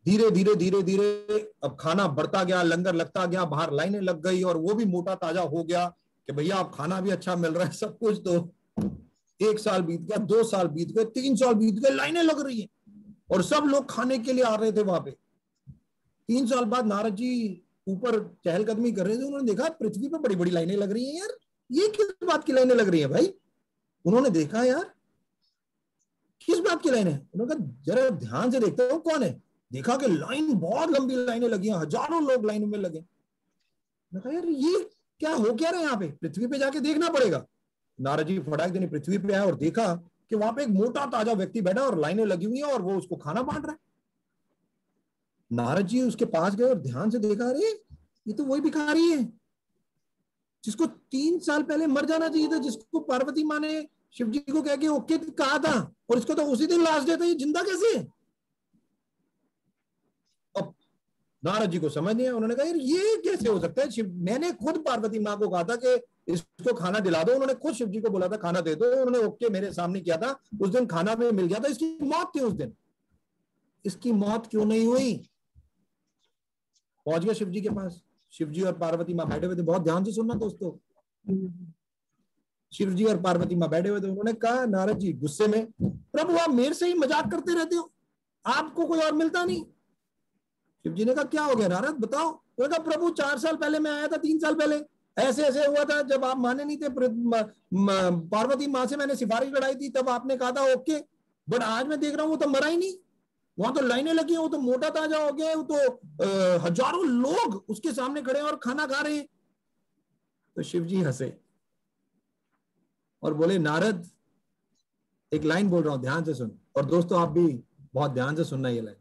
S2: धीरे धीरे धीरे धीरे अब खाना बढ़ता गया, लंगर लगता गया, बाहर लाइनें लग गई, और वो भी मोटा ताजा हो गया कि भैया अब खाना भी अच्छा मिल रहा है सब कुछ। तो 1 साल बीत गया, 2 साल बीत गए, 3 साल बीत गए, लाइनें लग रही है और सब लोग खाने के लिए आ रहे थे वहां पे। 3 साल बाद नारद जी ऊपर चहलकदमी कर रहे थे, उन्होंने देखा पृथ्वी पर बड़ी बड़ी लाइनें लग रही हैं यार, ये किस बात की लाइनें लग रही हैं भाई। उन्होंने देखा यार किस बात की लाइन है, उन्होंने कहा जरा ध्यान से देखते हो कौन है। देखा कि लाइन बहुत लंबी लाइनें लगी हैं, हजारों लोग लाइन में लगे। मैं कहा यार ये क्या हो क्या रहा है यहाँ पे, पृथ्वी पे जाके देखना पड़ेगा। नारद जी फटाक देने पृथ्वी पे आए और देखा कि वहां पे एक मोटा ताजा व्यक्ति बैठा और लाइनें लगी हुई है और वो उसको खाना बांट रहा है। नारद जी उसके पास गए और ध्यान से देखा, अरे ये तो वही भिखारी है जिसको 3 साल पहले मर जाना चाहिए था, जिसको पार्वती माँ ने शिव जी को कह के ओके कहा था, और इसको तो उसी दिन लास्ट डे था, ये जिंदा कैसे है? अब नारद जी को समझ नहीं आया, उन्होंने कहा यार ये कैसे हो सकता है, शिव मैंने खुद पार्वती माँ को कहा था कि इसको खाना दिला दो, उन्होंने खुद शिव जी को बोला था खाना दे दो, उन्होंने ओके मेरे सामने किया था, उस दिन खाना भी मिल गया था, इसकी मौत थी उस दिन, इसकी मौत क्यों नहीं हुई? पहुंच गया शिव जी के पास, शिव जी और पार्वती माँ बैठे हुए थे, बहुत ध्यान से सुनना दोस्तों। शिव जी और पार्वती माँ बैठे हुए थे, उन्होंने कहा नारद जी गुस्से में, प्रभु आप मेरे से ही मजाक करते रहते हो, आपको कोई और मिलता नहीं? शिव जी ने कहा क्या हो गया नारद बताओ? उन्होंने कहा प्रभु 4 साल पहले मैं आया था, 3 साल पहले ऐसे ऐसे हुआ था, जब आप माने नहीं थे, पार्वती माँ से मैंने सिफारिश लड़ाई थी, तब आपने कहा था ओके, बट आज मैं देख रहा हूँ वो तो मरा ही नहीं, वहां तो लाइनें लगी हैं, वो तो मोटा ताजा हो गया, वो तो हजारों लोग उसके सामने खड़े हैं और खाना खा रहे हैं। तो शिव जी हंसे और बोले नारद एक लाइन बोल रहा हूं, ध्यान से सुन, और दोस्तों आप भी बहुत ध्यान से सुनना ये लाइन।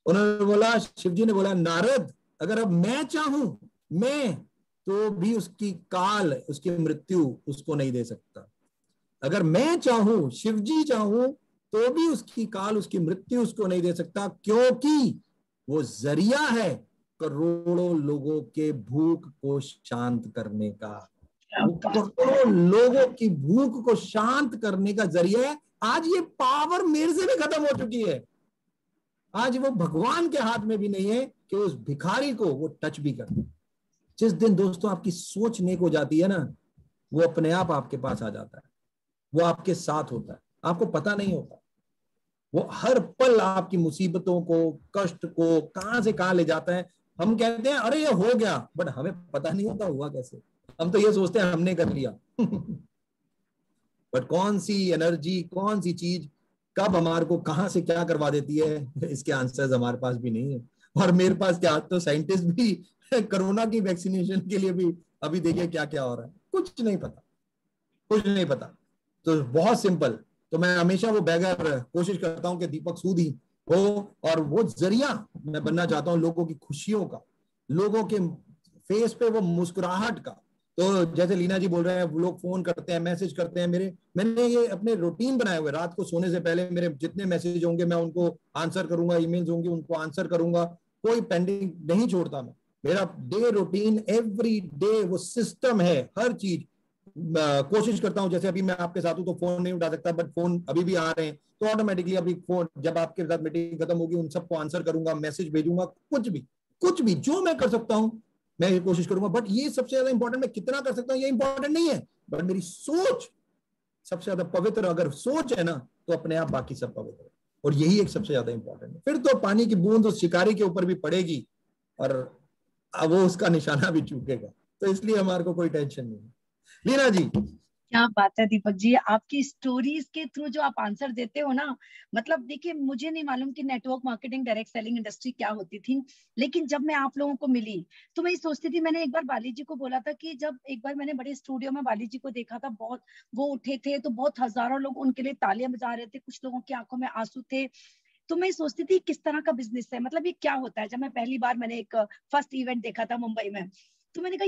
S2: उन्होंने बोला, शिव जी ने बोला नारद अगर अब मैं चाहूं मैं तो भी उसकी काल, उसकी मृत्यु उसको नहीं दे सकता, अगर मैं चाहूं, शिव जी चाहूं तो भी उसकी काल, उसकी मृत्यु उसको नहीं दे सकता, क्योंकि वो जरिया है करोड़ों लोगों के भूख को शांत करने का, करोड़ों लोगों की भूख को शांत करने का जरिया है। आज ये पावर मेरे से भी खत्म हो चुकी है, आज वो भगवान के हाथ में भी नहीं है कि उस भिखारी को वो टच भी कर। जिस दिन दोस्तों आपकी सोच नेक हो जाती है ना, वो अपने आप आपके पास आ जाता है, वो आपके साथ होता है, आपको पता नहीं होता, वो हर पल आपकी मुसीबतों को, कष्ट को कहां से कहां ले जाता है। हम कहते हैं अरे ये हो गया, बट हमें पता नहीं होता हुआ कैसे, हम तो ये सोचते हैं हमने कर लिया बट कौन सी एनर्जी, कौन सी चीज कब हमारे को कहां से क्या करवा देती है, इसके आंसर्स हमारे पास भी नहीं है। और मेरे पास क्या, तो साइंटिस्ट भी कोरोना की वैक्सीनेशन के लिए भी अभी देखिए क्या क्या हो रहा है, कुछ नहीं पता, कुछ नहीं पता। तो बहुत सिंपल, तो मैं हमेशा वो बेगर कोशिश करता हूं कि दीपक सूद ही हो, और वो जरिया मैं बनना चाहता हूं लोगों की खुशियों का, लोगों के फेस पे वो मुस्कुराहट का। तो जैसे लीना जी बोल रहे हैं, लोग फोन करते हैं, मैसेज करते हैं, मैंने ये अपने रूटीन बनाए हुए, रात को सोने से पहले मेरे जितने मैसेज होंगे मैं उनको आंसर करूंगा, ईमेल्स होंगे उनको आंसर करूंगा, कोई पेंडिंग नहीं छोड़ता मैं। मेरा डे रूटीन एवरी डे वो सिस्टम है, हर चीज कोशिश करता हूं। जैसे अभी मैं आपके साथ हूं तो फोन नहीं उठा सकता, बट फोन अभी भी आ रहे हैं, तो ऑटोमेटिकली अभी फोन, जब आपके साथ मीटिंग खत्म होगी उन सबको आंसर करूंगा, मैसेज भेजूंगा, कुछ भी जो मैं कर सकता हूं मैं ये कोशिश करूंगा। बट ये सबसे ज्यादा इंपॉर्टेंट, मैं कितना कर सकता हूं ये इंपॉर्टेंट नहीं है, बट मेरी सोच सबसे ज्यादा पवित्र, अगर सोच है ना तो अपने आप बाकी सब पवित्र है, और यही एक सबसे ज्यादा इंपॉर्टेंट है। फिर तो पानी की बूंद उस शिकारी के ऊपर भी पड़ेगी और वो उसका निशाना भी चूकेगा, तो इसलिए हमारे को कोई टेंशन नहीं है। लीना जी,
S1: क्या बात है दीपक जी, आपकी स्टोरीज के थ्रू जो आप आंसर देते हो ना, मतलब देखिए मुझे नहीं मालूम कि network marketing, direct selling industry क्या होती थी, लेकिन जब मैं आप लोगों को मिली तो मैं ये सोचती थी, मैंने एक बार बाली जी को बोला था कि जब एक बार मैंने बड़े स्टूडियो में बाली जी को देखा था, बहुत वो उठे थे तो बहुत हजारों लोग उनके लिए तालियां बजा रहे थे, कुछ लोगों की आंखों में आंसू थे। तो मैं सोचती थी किस तरह का बिजनेस है, मतलब ये क्या होता है। जब मैं पहली बार मैंने एक फर्स्ट इवेंट देखा था मुंबई में, तो मैंने कहा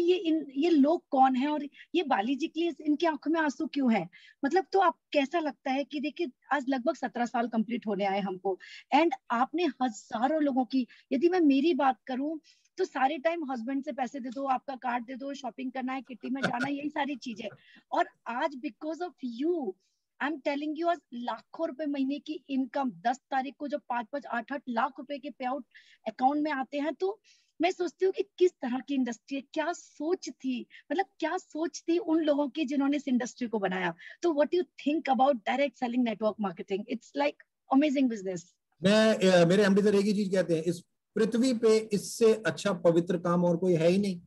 S1: ये लोग कौन है और ये बाली जी के लिए इनकी आंखों में आंसू क्यों है। मतलब तो आप कैसा लगता है कि देखिए आज लगभग 17 साल कंप्लीट होने आए हमको, एंड आपने हजारों लोगों की, यदि मैं मेरी बात करूं तो सारे टाइम हस्बैंड से पैसे दे दो, आपका कार्ड दे दो, शॉपिंग करना है, किट्टी में जाना है, यही सारी चीजें। और आज because of you I am telling you, आज लाखों रुपए महीने की इनकम, 10 तारीख को जब 5-5, 8-8 लाख रुपए के पे आउट अकाउंट में आते हैं, तो मैं सोचती हूँ कि किस तरह की इंडस्ट्री है, क्या सोच थी, मतलब क्या सोच थी उन लोगों की जिन्होंने इस इंडस्ट्री को बनाया। तो what you think about direct selling network marketing? It's like amazing business.
S2: मैं मेरे एमडी सर एक ही चीज कहते हैं, इस पृथ्वी पे इससे अच्छा पवित्र काम और कोई है ही नहीं।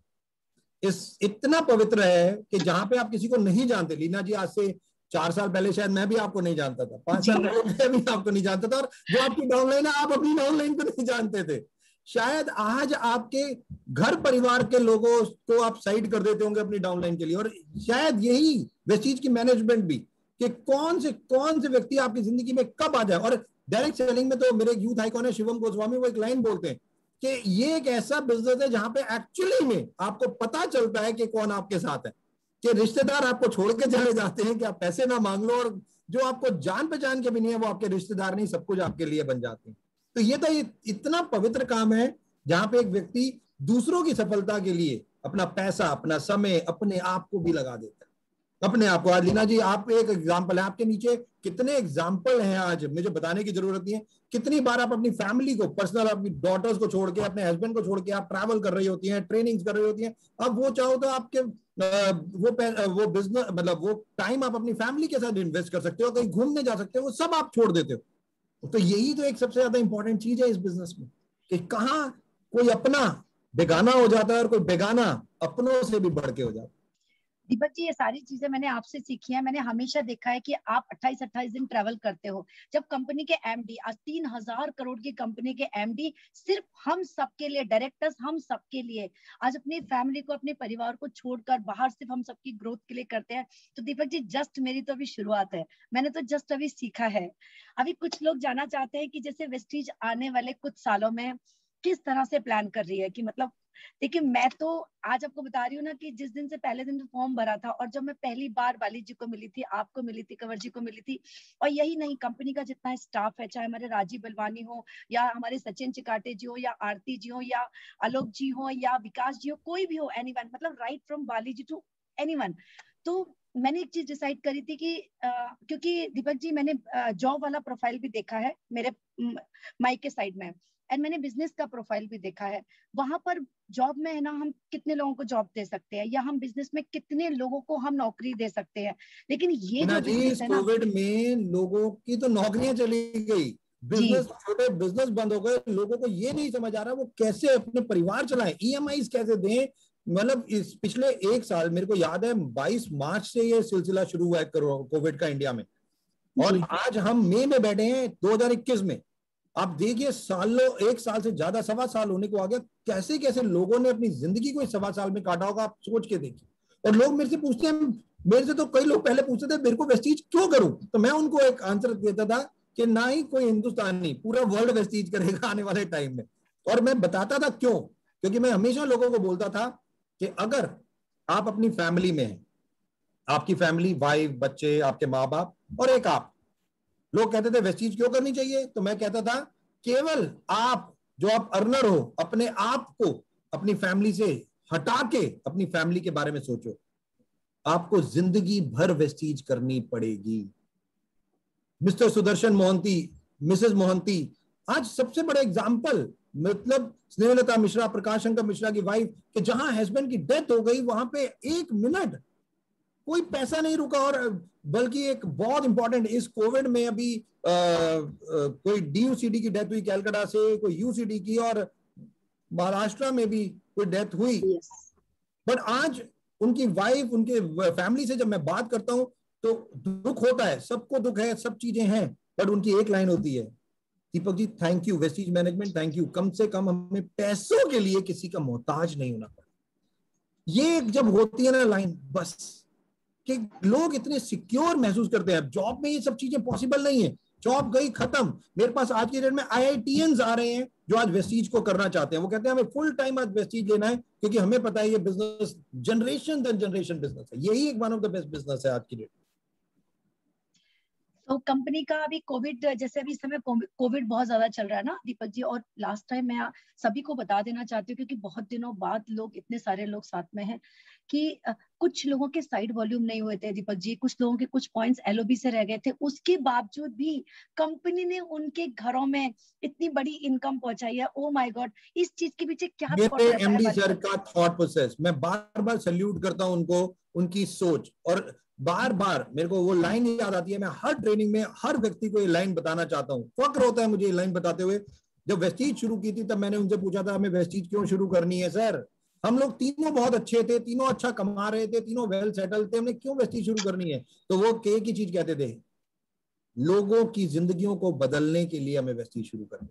S2: इस इतना पवित्र है कि जहां पे आप किसी को नहीं जानते, लीना जी आज से 4 साल पहले शायद मैं भी आपको नहीं जानता था, 5 साल पहले मैं भी आपको नहीं जानता था, और जो आपकी डाउनलाइन है आप अपनी डाउनलाइन को नहीं जानते थे। शायद आज आपके घर परिवार के लोगों को आप साइड कर देते होंगे अपनी डाउनलाइन के लिए, और शायद यही वेस्टीज की मैनेजमेंट भी कि कौन से व्यक्ति आपकी जिंदगी में कब आ जाए। और डायरेक्ट सेलिंग में तो मेरे यूथ आइकॉन है शिवम गोस्वामी, वो एक लाइन बोलते हैं कि ये एक ऐसा बिजनेस है जहां पे एक्चुअली में आपको पता चलता है कि कौन आपके साथ है, कि रिश्तेदार आपको छोड़ के चले जाते हैं कि आप पैसे ना मांग लो, और जो आपको जान पहचान के भी नहीं है वो आपके रिश्तेदार नहीं, सब कुछ आपके लिए बन जाते हैं। तो ये तो इतना पवित्र काम है जहां पे एक व्यक्ति दूसरों की सफलता के लिए अपना पैसा, अपना समय, अपने आप को भी लगा देता है, अपने आप को। आज लीना जी आप एक एग्जाम्पल है, आपके नीचे कितने एग्जाम्पल हैं, आज मुझे बताने की जरूरत नहीं है। कितनी बार आप अपनी फैमिली को, पर्सनल अपनी डॉटर्स को छोड़ के, अपने हस्बैंड को छोड़ के आप ट्रैवल कर रही होती हैं, ट्रेनिंग्स कर रही होती हैं। अब वो चाहो तो आपके वो बिजनेस, मतलब वो टाइम आप अपनी फैमिली के साथ इन्वेस्ट कर सकते हो, कहीं घूमने जा सकते हो, वो सब आप छोड़ देते हो। तो यही तो एक सबसे ज्यादा इंपॉर्टेंट चीज है इस बिजनेस में, कि कहाँ कोई अपना बेगाना हो जाता है और कोई बेगाना अपनों से भी बढ़ के हो जाता है।
S1: दीपक जी, ये सारी चीजें मैंने आपसे सीखी है। मैंने हमेशा देखा है कि आप 28-28 दिन ट्रैवल करते हो। जब कंपनी के एमडी, आज 3000 करोड़ की कंपनी के एमडी सिर्फ हम सबके लिए, डायरेक्टर्स हम सबके लिए आज अपनी फैमिली को, अपने परिवार को छोड़कर बाहर सिर्फ हम सबकी ग्रोथ के लिए करते हैं। तो दीपक जी, जस्ट मेरी तो अभी शुरुआत है, मैंने तो जस्ट अभी सीखा है। अभी कुछ लोग जानना चाहते हैं कि जैसे वेस्टीज आने वाले कुछ सालों में किस तरह से प्लान कर रही है, कि मतलब देखिए मैं तो आज आपको बता रही हूँ ना कि जिस दिन से पहले दिन फॉर्म भरा था, और जब मैं पहली बार बाली जी को मिली थी, आपको मिली थी, कंवर जी को मिली थी, और यही नहीं, कंपनी का जितना स्टाफ है, चाहे हमारे राजीव बलवानी हो, या हमारे सचिन चिकाटे जी हो, या आरती जी हो, या आलोक जी हो, या विकास जी हो, कोई भी हो, एनीवन, मतलब right from Bali ji to anyone. तो मैंने एक चीज डिसाइड करी थी कि क्योंकि दीपक जी मैंने जॉब वाला प्रोफाइल भी देखा है मेरे माइक के साइड में, एंड मैंने बिजनेस का प्रोफाइल भी देखा है। वहां पर जॉब में है ना, हम कितने लोगों को जॉब दे सकते हैं, या हम बिजनेस में कितने लोगों को हम नौकरी दे सकते हैं, लेकिन ये जो बिजनेस है ना,
S2: कोविड में लोगों की तो नौकरियां चली गई, बिजनेस, छोटे बिजनेस बंद हो गए, लोगों को ये नहीं समझ आ रहा वो कैसे अपने परिवार चलाएं, ईएमआई कैसे दें। मतलब इस पिछले एक साल, मेरे को याद है 22 मार्च से ये सिलसिला शुरू हुआ है कोविड का इंडिया में, और आज हम मई में बैठे हैं 2021 में। आप देखिए सालों, एक साल से ज्यादा, 1.25 साल होने को आ गया, कैसे कैसे लोगों ने अपनी जिंदगी को इस 1.25 साल में काटा होगा, आप सोच के देखिए। और लोग मेरे से पूछते हैं, मेरे से तो कई लोग पहले पूछते थे मेरे को वेस्टीज क्यों करूं, तो मैं उनको एक आंसर देता था कि ना ही कोई हिंदुस्तानी, पूरा वर्ल्ड वेस्टीज करेगा आने वाले टाइम में। और मैं बताता था क्यों, क्योंकि मैं हमेशा लोगों को बोलता था कि अगर आप अपनी फैमिली में हैं, आपकी फैमिली, वाइफ, बच्चे, आपके माँ बाप और एक आप, लोग कहते थे वेस्टीज क्यों करनी चाहिए, तो मैं कहता था केवल आप, जो आप अर्नर हो, अपने आप को अपनी फैमिली से हटा के अपनी फैमिली के बारे में सोचो, आपको जिंदगी भर वेस्टीज करनी पड़ेगी। मिस्टर सुदर्शन मोहंती, मिसेस मोहंती, आज सबसे बड़ा एग्जाम्पल, मतलब स्नेहलता मिश्रा, प्रकाश शंकर मिश्रा की वाइफ, कि जहां हस्बैंड की डेथ हो गई, वहां पे 1 मिनट कोई पैसा नहीं रुका। और बल्कि एक बहुत इंपॉर्टेंट, इस कोविड में अभी कोई डीयूसीडी की डेथ हुई कैलकाटा से, कोई यूसीडी की, और महाराष्ट्र में भी कोई डेथ हुई। बट आज उनकी वाइफ, उनके फैमिली से जब मैं बात करता हूं तो दुख होता है, सबको दुख है, सब चीजें हैं, बट उनकी एक लाइन होती है, Deepak ji thank you Vestige management, thank you, कम से कम हमें पैसों के लिए किसी का मोहताज नहीं होना पड़ा। ये जब होती है ना लाइन, बस, कि लोग इतने सिक्योर महसूस करते हैं। जॉब में ये सब चीजें पॉसिबल नहीं है, जॉब गई खत्म। मेरे पास आज की डेट में आईआईटीएंस आ रहे हैं जो आज वेस्टीज को करना चाहते हैं, वो कहते हैं हमें फुल टाइम आज वेस्टीज लेना है, क्योंकि हमें पता है ये बिजनेस जनरेशन दर जनरेशन बिजनेस है, यही एक one of the best business है आज की डेट।
S1: तो कंपनी का अभी कोविड, जैसे अभी इस समय कोविड बहुत ज्यादा चल रहा है ना दीपक जी, और लास्ट टाइम मैं सभी को बता देना चाहती हूँ, क्योंकि बहुत दिनों बाद लोग, इतने सारे लोग साथ में हैं, कि कुछ लोगों के साइड वॉल्यूम नहीं हुए थे दीपक जी, कुछ लोगों के कुछ पॉइंट्स एलओबी से रह गए थे, उसके बावजूद भी कंपनी ने उनके घरों में इतनी बड़ी इनकम पहुंचाई है। ओ माय गॉड, इस चीज के पीछे क्या थॉट रहता है?
S2: एमडी सर का थॉट प्रोसेस मैं बार बार सल्यूट करता हूं उनको, उनकी सोच, और बार बार मेरे को वो लाइन याद आती है। मैं हर ट्रेनिंग में हर व्यक्ति को ये लाइन बताना चाहता हूँ, फक्र होता है मुझे ये लाइन बताते हुए। जब वेस्टीज शुरू की थी तब मैंने उनसे पूछा था हमें वेस्टीज क्यों शुरू करनी है सर, हम लोग तीनों बहुत अच्छे थे, तीनों अच्छा कमा रहे थे, तीनों वेल सेटल थे, हमने क्यों वेस्टीज शुरू करनी है। तो वो एक ही चीज कहते थे, लोगों की जिंदगियों को बदलने के लिए हमें वेस्टीज शुरू करनी,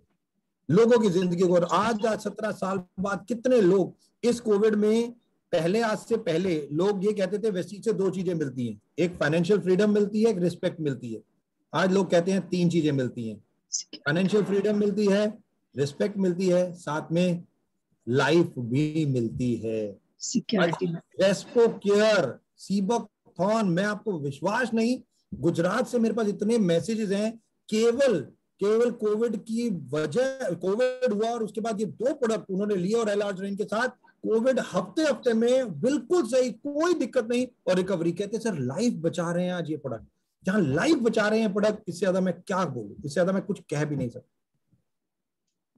S2: लोगों की जिंदगी को। आज 17 साल बाद कितने लोग इस कोविड में पहले, आज से पहले लोग ये कहते थे वेस्टीज से दो चीजें मिलती हैं, एक फाइनेंशियल फ्रीडम मिलती है, एक रिस्पेक्ट मिलती है। आज लोग कहते हैं तीन चीजें मिलती हैं, फाइनेंशियल फ्रीडम मिलती है, रिस्पेक्ट मिलती है, साथ में लाइफ भी मिलती है।
S1: सिक्योरिटी में
S2: रेस्पो केयर सीबक थॉन, मैं आपको विश्वास नहीं, गुजरात से मेरे पास इतने मैसेजेस हैं, केवल कोविड की वजह, कोविड हुआ और उसके बाद ये दो प्रोडक्ट उन्होंने लिए और एल के साथ कोविड हफ्ते में बिल्कुल सही, कोई दिक्कत नहीं और रिकवरी। कहते सर लाइफ बचा रहे हैं आज ये प्रोडक्ट, जहां लाइफ बचा रहे हैं प्रोडक्ट, इससे ज्यादा मैं क्या बोलूं, इससे ज्यादा मैं कुछ कह भी नहीं सकता।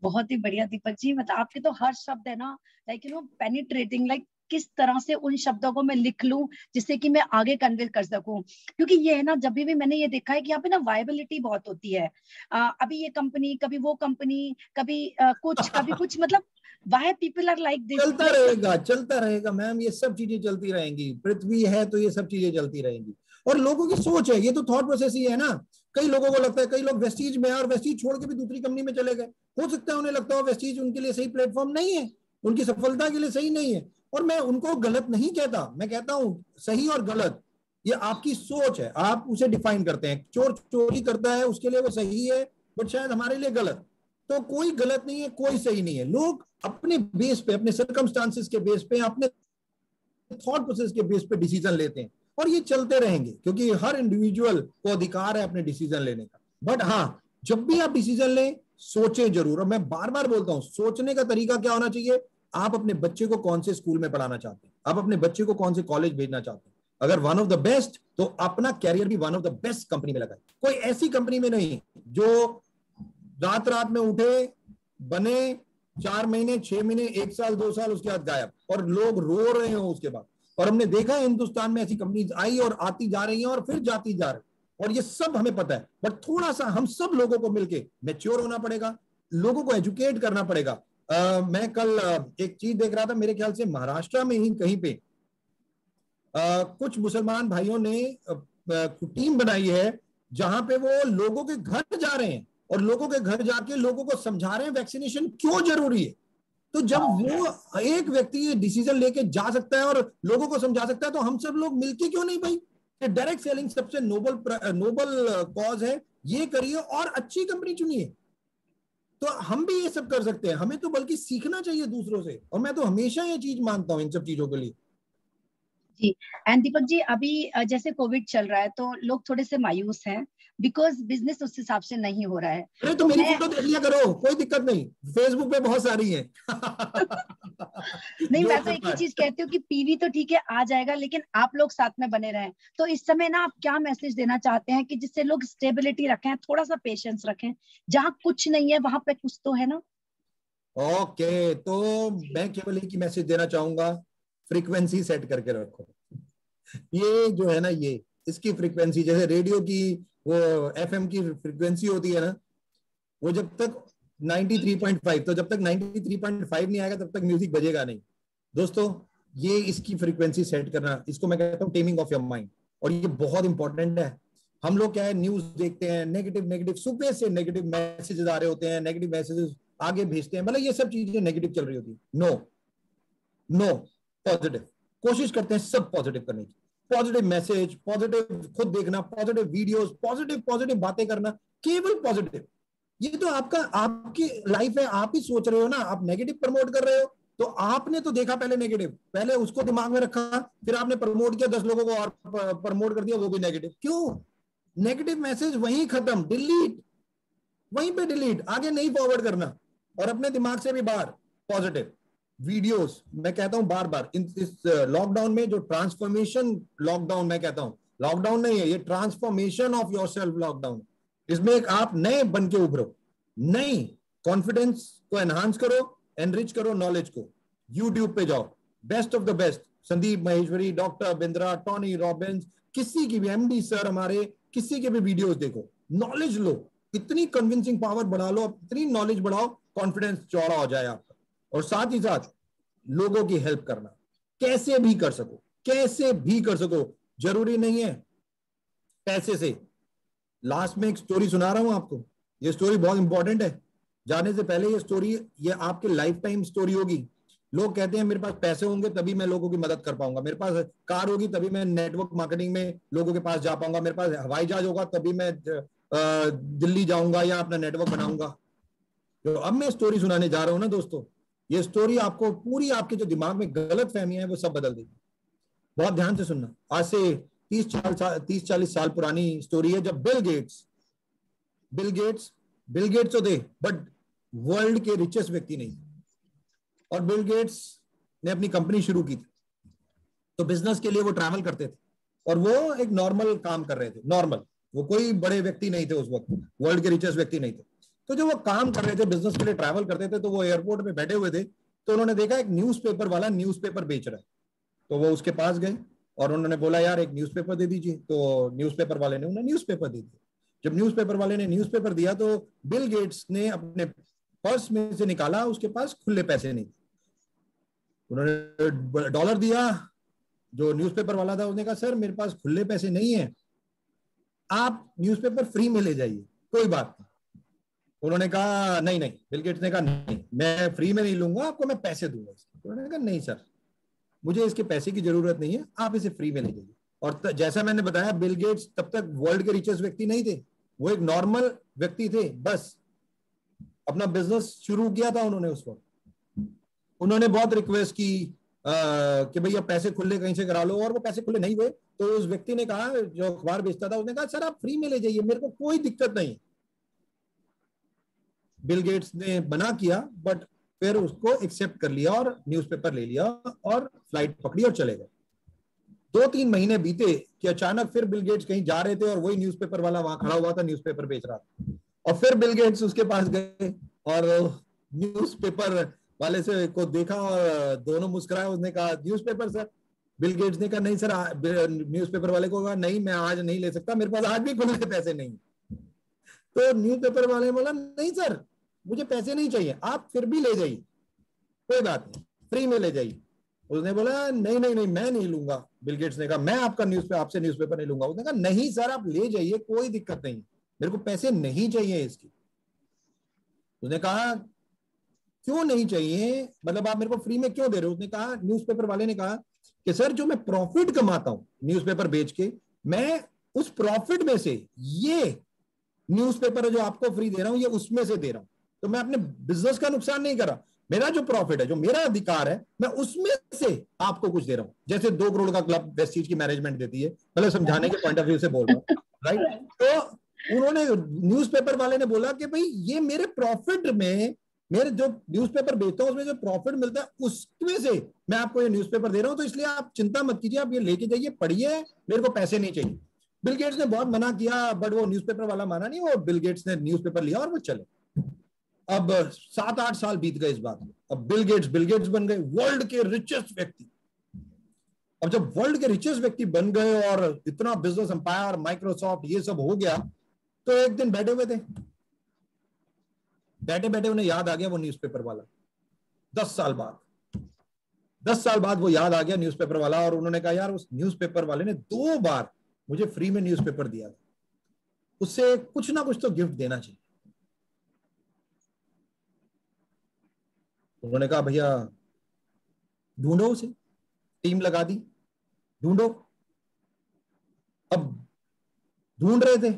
S1: बहुत ही बढ़िया दीपक जी, मतलब आपके तो हर शब्द है ना, लाइक पेनिट्रेटिंग, लाइक किस तरह से उन शब्दों को मैं लिख लूं जिससे कि मैं आगे कन्वे कर सकूं। क्योंकि ये है ना, जब भी मैंने ये देखा है कि यहाँ पे ना वायबिलिटी बहुत होती है। अभी ये कंपनी, कभी वो कंपनी, कभी कुछ, मतलब why people are like this.
S2: चलता रहेगा मैम, ये सब चीजें चलती रहेंगी, पृथ्वी है तो ये सब चीजें चलती रहेंगी। और लोगों की सोच है, ये तो थॉट प्रोसेस ही है ना। कई लोगों को लगता है, कई लोग वेस्टीज में है और वेस्टीज छोड़ के भी दूसरी कंपनी में चले गए, हो सकता है उन्हें लगता हो वेस्टीज उनके लिए सही प्लेटफॉर्म नहीं है, उनकी सफलता के लिए सही नहीं है। और मैं उनको गलत नहीं कहता, मैं कहता हूं सही और गलत ये आपकी सोच है, आप उसे डिफाइन करते हैं। चोर चोरी करता है उसके लिए वो सही है, बट शायद हमारे लिए गलत। तो कोई गलत नहीं है, कोई सही नहीं है। लोग अपने बेस पे, अपने सर्कमस्टांसेस के बेस पे, अपने थॉट प्रोसेस के बेस पे डिसीजन लेते हैं और ये चलते रहेंगे, क्योंकि हर इंडिविजुअल को अधिकार है अपने डिसीजन लेने का। बट हाँ, जब भी आप डिसीजन लें सोचें जरूर। और मैं बार बार बोलता हूं, सोचने का तरीका क्या होना चाहिए, आप अपने बच्चे को कौन से स्कूल में पढ़ाना चाहते हैं, आप अपने बच्चे को कौन से कॉलेज भेजना चाहते हैं। अगर वन ऑफ द बेस्ट, तो अपना कैरियर भी one of the best company में लगाए। कोई ऐसी कंपनी में नहीं जो रात में उठे, बने, 4 महीने, 6 महीने, 1 साल, 2 साल, उसके बाद गायब और लोग रो रहे हो उसके बाद। और हमने देखा है हिंदुस्तान में ऐसी कंपनीज आई और आती जा रही हैं और फिर जाती जा रही, और ये सब हमें पता है। बट थोड़ा सा हम सब लोगों को मिलके मैच्योर होना पड़ेगा, लोगों को एजुकेट करना पड़ेगा। मैं कल एक चीज देख रहा था, मेरे ख्याल से महाराष्ट्र में ही कहीं पे कुछ मुसलमान भाइयों ने टीम बनाई है, जहां पे वो लोगों के घर जा रहे हैं और लोगों के घर जाके लोगों को समझा रहे हैं वैक्सीनेशन क्यों जरूरी है। तो जब वो एक व्यक्ति ये डिसीजन लेके जा सकता है और लोगों को समझा सकता है, तो हम सब लोग मिलके क्यों नहीं भाई। डायरेक्ट सेलिंग सबसे नोबल कॉज है, ये करिए और अच्छी कंपनी चुनिए। तो हम भी ये सब कर सकते हैं, हमें तो बल्कि सीखना चाहिए दूसरों से। और मैं तो हमेशा ये चीज मानता हूं इन सब चीजों के लिए।
S1: जी। एंड दीपक जी, अभी जैसे कोविड चल रहा है तो लोग थोड़े से मायूस हैं, बिकॉज बिजनेस उस हिसाब से नहीं हो रहा है।
S2: अरे तो
S1: तो
S2: मेरी
S1: मैं
S2: फोटो देख लिया करो, कोई दिक्कत नहीं, फेसबुक पे बहुत सारी है।
S1: नहीं, मैं
S2: जोक
S1: तो एक ही
S2: करता
S1: चीज
S2: है।
S1: कहती हूँ कि पीवी तो ठीक है आ जाएगा, लेकिन आप लोग साथ में बने रहें। तो इस समय ना आप क्या मैसेज देना चाहते हैं कि जिससे लोग स्टेबिलिटी रखें, थोड़ा सा पेशेंस रखें, जहां कुछ नहीं है वहां पे कुछ तो है ना।
S2: ओके, तो
S1: जी।
S2: मैं केवल एक ही मैसेज देना चाहूंगा, फ्रीक्वेंसी सेट करके रखो। ये जो है ना, ये इसकी फ्रीक्वेंसी, जैसे रेडियो की वो एफएम की फ्रीक्वेंसी होती है ना, वो जब तक 93.5, तो जब तक 93.5 नहीं आएगा तब तक म्यूजिक बजेगा नहीं। दोस्तों, ये इसकी फ्रीक्वेंसी सेट करना, इसको मैं कहता हूँ टेमिंग ऑफ योर माइंड, और ये बहुत इंपॉर्टेंट है। हम लोग क्या है, न्यूज देखते हैं, नेगेटिव सुबह से नेगेटिव मैसेजेस आ रहे होते हैं, नेगेटिव मैसेजेस आगे भेजते हैं, मतलब ये सब चीजें नेगेटिव चल रही होती है। नो, पॉजिटिव कोशिश करते हैं सब पॉजिटिव करने की। पॉजिटिव मैसेज, पॉजिटिव खुद देखना, पॉजिटिव वीडियोस, पॉजिटिव बातें करना, केवल पॉजिटिव। ये तो आपकी लाइफ है, आप ही सोच रहे हो ना, आप नेगेटिव प्रमोट कर रहे हो, तो आपने तो देखा पहले नेगेटिव, पहले उसको दिमाग में रखा, फिर आपने प्रमोट किया, 10 लोगों को और प्रमोट कर दिया, वो भी नेगेटिव। क्यों? नेगेटिव मैसेज वहीं खत्म, डिलीट, वहीं पे डिलीट, आगे नहीं फॉरवर्ड करना। और अपने दिमाग से भी बाहर पॉजिटिव वीडियोस। मैं कहता हूं बार बार, इस लॉकडाउन में जो ट्रांसफॉर्मेशन, लॉकडाउन मैं कहता हूं लॉकडाउन नहीं है, ये ट्रांसफॉर्मेशन ऑफ योरसेल्फ लॉकडाउन। इसमें एक आप नए बन के उभरो, नई कॉन्फिडेंस को एनहांस करो, एनरिच करो नॉलेज को। यूट्यूब पे जाओ, best of the best, Sandeep Maheshwari, doctor Bindra, Tony Robbins, किसी की भी, एमडी सर हमारे, किसी के भी वीडियोस देखो, नॉलेज लो, इतनी कन्विंसिंग पावर बढ़ा लो, इतनी नॉलेज बढ़ाओ, कॉन्फिडेंस चौड़ा हो जाए आपका। और साथ ही साथ लोगों की हेल्प करना, कैसे भी कर सको, कैसे भी कर सको, जरूरी नहीं है पैसे से। लास्ट में एक स्टोरी सुना रहा हूं आपको, ये स्टोरी बहुत इंपॉर्टेंट है। जाने से पहले ये स्टोरी, ये आपके लाइफ टाइम स्टोरी होगी। लोग कहते हैं मेरे पास पैसे होंगे तभी मैं लोगों की मदद कर पाऊंगा, मेरे पास कार होगी तभी मैं नेटवर्क मार्केटिंग में लोगों के पास जा पाऊंगा, मेरे पास हवाई जहाज होगा तभी मैं दिल्ली जाऊंगा या अपना नेटवर्क बनाऊंगा। तो अब मैं स्टोरी सुनाने जा रहा हूं ना दोस्तों, ये स्टोरी आपको पूरी आपके जो दिमाग में गलत फहमियां है वो सब बदल देगी। बहुत ध्यान से सुनना। आज से 30-40 साल पुरानी स्टोरी है, जब बिल गेट्स तो थे बट वर्ल्ड के रिचेस्ट व्यक्ति नहीं थे। और बिल गेट्स ने अपनी कंपनी शुरू की थी, तो बिजनेस के लिए वो ट्रैवल करते थे और वो एक नॉर्मल काम कर रहे थे, नॉर्मल, वो कोई बड़े व्यक्ति नहीं थे उस वक्त, वर्ल्ड के रिचेस्ट व्यक्ति नहीं थे। तो जो वो काम कर रहे थे, बिजनेस के लिए ट्रैवल करते थे, तो वो एयरपोर्ट में बैठे हुए थे, तो उन्होंने देखा एक न्यूज़पेपर वाला न्यूज़पेपर बेच रहा है। तो वो उसके पास गए और उन्होंने बोला यार एक न्यूज़पेपर दे दीजिए। तो न्यूज़पेपर वाले ने उन्हें न्यूज़पेपर दे दिया। जब न्यूज़पेपर वाले ने न्यूज़पेपर दिया तो बिल गेट्स ने अपने पर्स में से निकाला, उसके पास खुले पैसे नहीं थे। उन्होंने डॉलर दिया, जो न्यूज़पेपर वाला था उसने कहा सर मेरे पास खुले पैसे नहीं है, आप न्यूज़पेपर फ्री में ले जाइए, कोई बात नहीं। उन्होंने कहा नहीं नहीं, बिल गेट्स ने कहा नहीं मैं फ्री में नहीं लूंगा, आपको मैं पैसे दूंगा। उन्होंने कहा नहीं सर, मुझे इसके पैसे की जरूरत नहीं है, आप इसे फ्री में ले जाइए। और जैसा मैंने बताया, बिल गेट्स तब तक वर्ल्ड के रिचेस्ट व्यक्ति नहीं थे, वो एक नॉर्मल व्यक्ति थे, बस अपना बिजनेस शुरू किया था उन्होंने। उस वक्त उन्होंने बहुत रिक्वेस्ट की कि भैया पैसे खुले कहीं से करा लो, और वो पैसे खुले नहीं हुए। तो उस व्यक्ति ने कहा, जो अखबार बेचता था, उसने कहा सर आप फ्री में ले जाइए, मेरे को कोई दिक्कत नहीं। बिल गेट्स ने मना किया बट फिर उसको एक्सेप्ट कर लिया और न्यूज़पेपर ले लिया और फ्लाइट पकड़ी और चले गए। 2-3 महीने बीते कि अचानक फिर बिल गेट्स कहीं जा रहे थे और वही न्यूज़पेपर वाला वहां खड़ा हुआ था, न्यूज़पेपर बेच रहा था। और फिर बिल गेट्स उसके पास गए और न्यूज़पेपर वाले से को देखा और दोनों मुस्कुराए। उसने कहा न्यूज़पेपर सर। बिल गेट्स ने कहा नहीं सर, न्यूज़पेपर वाले को कहा नहीं मैं आज नहीं ले सकता, मेरे पास आज भी खुले पैसे नहीं। तो न्यूज़पेपर वाले ने बोला नहीं सर मुझे पैसे नहीं चाहिए, आप फिर भी ले जाइए, कोई बात नहीं, फ्री में ले जाइए। उसने बोला नहीं नहीं नहीं मैं नहीं लूंगा। बिल गेट्स ने कहा मैं आपसे न्यूज़पेपर नहीं लूंगा। उसने कहा नहीं सर आप ले जाइए, कोई दिक्कत नहीं, मेरे को पैसे नहीं चाहिए इसकी। उसने कहा क्यों नहीं चाहिए, मतलब आप मेरे को फ्री में क्यों दे रहे हो? उसने कहा, न्यूज़पेपर वाले ने कहा कि सर जो मैं प्रॉफिट कमाता हूं न्यूज़पेपर बेच के, मैं उस प्रॉफिट में से ये न्यूज़पेपर जो आपको फ्री दे रहा हूं ये उसमें से दे रहा हूं, तो मैं अपने बिजनेस का नुकसान नहीं कर रहा। मेरा जो प्रॉफिट है, जो मेरा अधिकार है, मैं उसमें से आपको कुछ दे रहा हूं। जैसे 2 करोड़ का क्लब वेस्टीज की मैनेजमेंट देती है, मतलब समझाने के पॉइंट ऑफ व्यू से बोल रहा हूं, राइट। तो उन्होंने, न्यूज़पेपर वाले ने बोला कि भाई ये मेरे प्रॉफिट में, मेरे जो न्यूज़पेपर बेचता हूं उसमें जो प्रॉफिट मिलता है उसमें से मैं आपको ये न्यूज़पेपर दे रहा हूं, तो इसलिए आप चिंता मत कीजिए, आप ये लेके जाइए, पढ़िए, मेरे को पैसे नहीं चाहिए। बिल गेट्स ने बहुत मना किया बट वो न्यूज़पेपर वाला माना नहीं, वो बिल गेट्स ने न्यूज़पेपर लिया और वो चले। अब 7-8 साल बीत गए इस बात में। अब बिल गेट्स बन गए वर्ल्ड के रिचेस्ट व्यक्ति। अब जब वर्ल्ड के रिचेस्ट व्यक्ति बन गए और इतना बिजनेस एम्पायर, माइक्रोसॉफ्ट ये सब हो गया, तो एक दिन बैठे हुए थे, बैठे बैठे उन्हें याद आ गया वो न्यूज़पेपर वाला। 10 साल बाद वो याद आ गया न्यूज़पेपर वाला, और उन्होंने कहा यार उस न्यूज़पेपर वाले ने 2 बार मुझे फ्री में न्यूज़पेपर दिया था, उससे कुछ ना कुछ तो गिफ्ट देना चाहिए। उन्होंने कहा भैया ढूंढो उसे, टीम लगा दी, ढूंढो। अब ढूंढ रहे थे,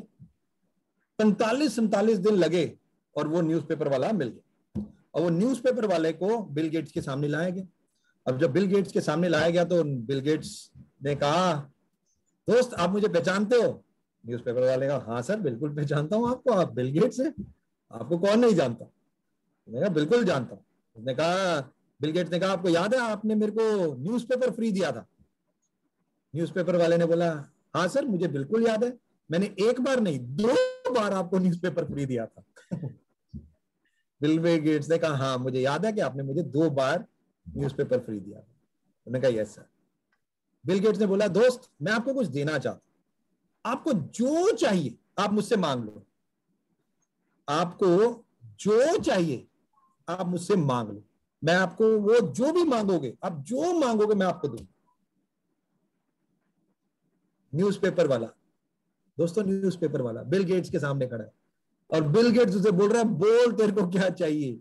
S2: 45-47 दिन लगे और वो न्यूज़पेपर वाला मिल गया। और वो न्यूज़पेपर वाले को बिल गेट्स के सामने लाया गया। अब जब बिल गेट्स के सामने लाया गया तो बिल गेट्स ने कहा दोस्त आप मुझे पहचानते हो? न्यूज़पेपर वाले का हाँ सर बिल्कुल पहचानता हूं आपको, आप बिल गेट्स हैं, आपको कौन नहीं जानता? उसने कहा बिल्कुल जानता हूं। उसने कहा, बिल गेट्स ने कहा आपको याद है आपने मेरे को न्यूज़पेपर फ्री दिया था? न्यूज़पेपर वाले ने बोला हाँ सर मुझे बिल्कुल याद है, मैंने 1 बार नहीं 2 बार आपको न्यूज़पेपर फ्री दिया था। बिल गेट्स ने कहा हाँ मुझे याद है कि आपने मुझे 2 बार न्यूज़पेपर फ्री दिया था। उन्होंने कहा यस सर। बिल गेट्स ने बोला दोस्त मैं आपको कुछ देना चाहता हूं, आपको जो चाहिए आप मुझसे मांग लो, आपको जो चाहिए आप मुझसे मांग लो, मैं आपको वो जो भी मांगोगे, आप जो मांगोगे मैं आपको दूंगा। न्यूज़पेपर वाला, दोस्तों न्यूज़पेपर वाला बिल गेट्स के सामने खड़ा है और बिल गेट्स उसे बोल रहा है बोल तेरे को क्या चाहिए।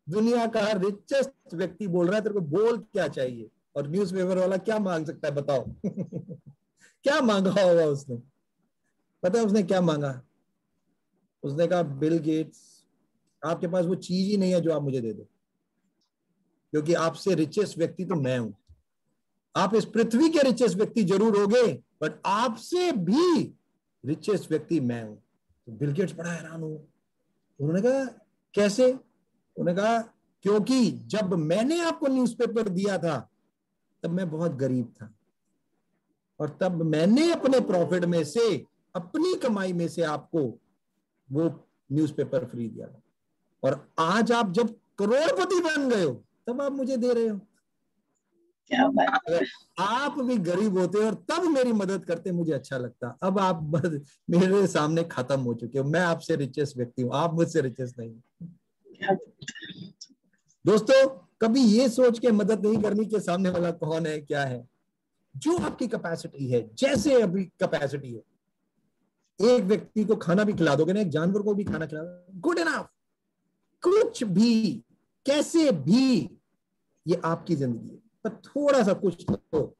S2: दुनिया का रिचेस्ट व्यक्ति बोल रहा है, तेरे को बोल क्या चाहिए? और न्यूज़पेपर वाला क्या मांग सकता है बताओ? क्या मांगा होगा उसने? पता है उसने क्या मांगा? उसने कहा, बिल गेट्स, आपके पास वो चीज ही नहीं है जो आप मुझे दे दो, क्योंकि आपसे रिचेस्ट व्यक्ति तो मैं हूं। आप इस पृथ्वी के रिचेस्ट व्यक्ति जरूर होगे, बट आपसे भी रिचेस्ट व्यक्ति मैं हूं। तो बिल गेट्स बड़ा हैरान हुआ। उन्होंने कहा, कैसे? उन्होंने कहा, क्योंकि जब मैंने आपको न्यूज़पेपर दिया था तब मैं बहुत गरीब था, और तब मैंने अपने प्रॉफिट में से, अपनी कमाई में से आपको वो न्यूज़पेपर फ्री दिया था, और आज आप जब करोड़पति बन गए हो तब आप मुझे दे रहे हो।
S1: क्या बात।
S2: अगर आप भी गरीब होते और तब मेरी मदद करते, मुझे अच्छा लगता। अब आप मेरे सामने खत्म हो चुके हो, मैं आपसे रिचेस्ट व्यक्ति हूं, आप मुझसे रिचेस्ट नहीं। दोस्तों, कभी ये सोच के मदद नहीं करनी कि सामने वाला कौन है, क्या है। जो आपकी कैपेसिटी है, जैसे अभी कैपेसिटी है, एक व्यक्ति को खाना भी खिला दोगे ना, एक जानवर को भी खाना खिला दो, गुड इनफ। कुछ भी, कैसे भी, ये आपकी जिंदगी है, पर थोड़ा सा कुछ तो,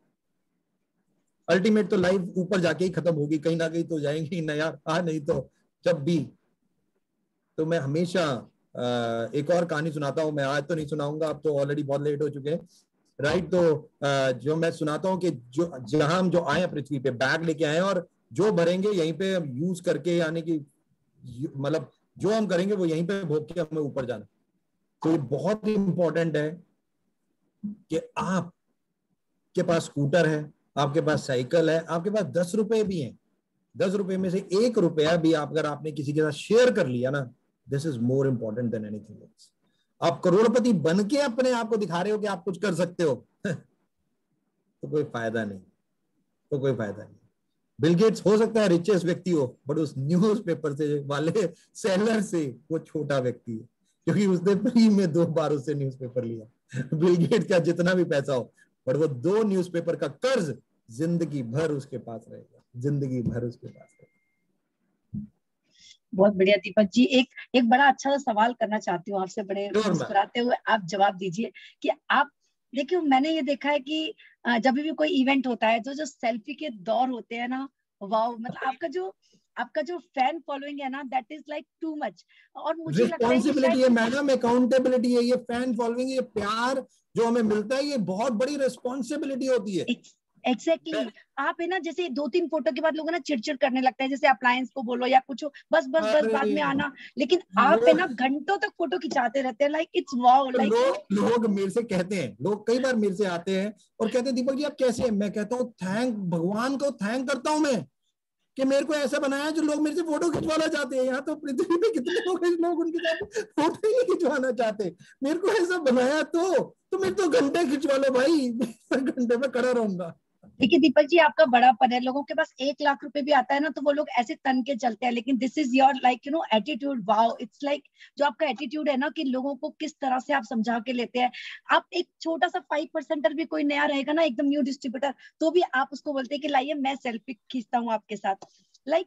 S2: अल्टीमेट तो लाइफ ऊपर जाके ही खत्म होगी, कहीं ना कहीं तो जाएंगे ही ना यार। नहीं तो जब भी, तो मैं हमेशा एक और कहानी सुनाता हूं। मैं आज तो नहीं सुनाऊंगा, अब तो ऑलरेडी बहुत लेट हो चुके हैं, राइट। तो जो मैं सुनाता हूँ कि जो जहां हम जो आए पृथ्वी पे, बैग लेके आए और जो भरेंगे यहीं पे यूज करके, यानी कि मतलब जो हम करेंगे वो यहीं पे भोग के हमें ऊपर जाना। तो ये बहुत ही इंपॉर्टेंट है कि आपके पास स्कूटर है, आपके पास साइकिल है, आपके पास 10 रुपए भी हैं, 10 रुपए में से 1 रुपया भी अगर आपने किसी के साथ शेयर कर लिया ना, this is more important than anything else. आप करोड़पति बन के अपने आप को दिखा रहे हो कि आप कुछ कर सकते हो, तो कोई फायदा नहीं, तो कोई फायदा नहीं। बिल गेट्स हो सकता है रिचेस्ट व्यक्ति हो, बट उस न्यूज़पेपर से वाले सेलर से वो छोटा व्यक्ति है, क्योंकि उसने फ्री में 2 बार उससे न्यूज़पेपर लिया। बिल गेट्स का जितना भी पैसा हो, पर वो 2 न्यूज़पेपर का कर्ज जिंदगी भर उसके पास रहेगा, जिंदगी भर उसके पास रहेगा।
S1: बहुत बढ़िया दीपक जी, एक बड़ा अच्छा सा सवाल करना चाहती हूँ आपसे, बड़े मुस्कुराते हुए आप जवाब दीजिए कि आप देखिए, मैंने ये देखा है कि जब भी कोई इवेंट होता है तो जो सेल्फी के दौर होते हैं ना, वाओ, मतलब आपका जो फैन फॉलोइंग है ना, that is like too much. और मुझे लगता है कि
S2: रिस्पॉन्सिबिलिटी है मैडम, अकाउंटेबिलिटी है, ये फैन फॉलोइंग, ये प्यार जो हमें मिलता है, ये बहुत बड़ी रिस्पॉन्सिबिलिटी होती है।
S1: एग्जैक्टली आप है ना, जैसे 2-3 फोटो के बाद लोग ना चिड़चिड़ करने लगते हैं, जैसे अप्लायंस को बोलो या कुछ हो, बस बस बस बाद में आना, लेकिन आप है ना घंटों तक फोटो खिंचाते रहते हैं, लाइक इट्स वाओ।
S2: लोग मेरे से कहते हैं, लोग कई बार मेरे से आते हैं और कहते हैं, दीपक जी आप कैसे हैं? मैं कहता हूँ, थैंक भगवान को थैंक करता हूँ मैं कि मेरे को ऐसा बनाया जो लोग मेरे से फोटो खिंचवाना चाहते हैं। यहाँ तो पृथ्वी पे कितने लोग हैं, लोग उनके साथ फोटो ही नहीं खिंचवाना चाहते, मेरे को ऐसा बनाया तो मेरे तो घंटे खिंचवा लो भाई, घंटे में खड़ा रहूंगा।
S1: देखिए दीपक जी, आपका बड़ापन है, लोगों के पास 1 लाख रुपए भी आता है ना तो वो लोग ऐसे तन के चलते हैं, लेकिन this is your like attitude, wow, it's like जो आपका एटीट्यूड है ना, कि लोगों को किस तरह से आप समझा के लेते हैं। आप एक छोटा सा 5% भी कोई नया रहेगा ना, एकदम न्यू डिस्ट्रीब्यूटर, तो भी आप उसको बोलते हैं कि लाइए मैं सेल्फी खींचता हूँ आपके साथ, लाइक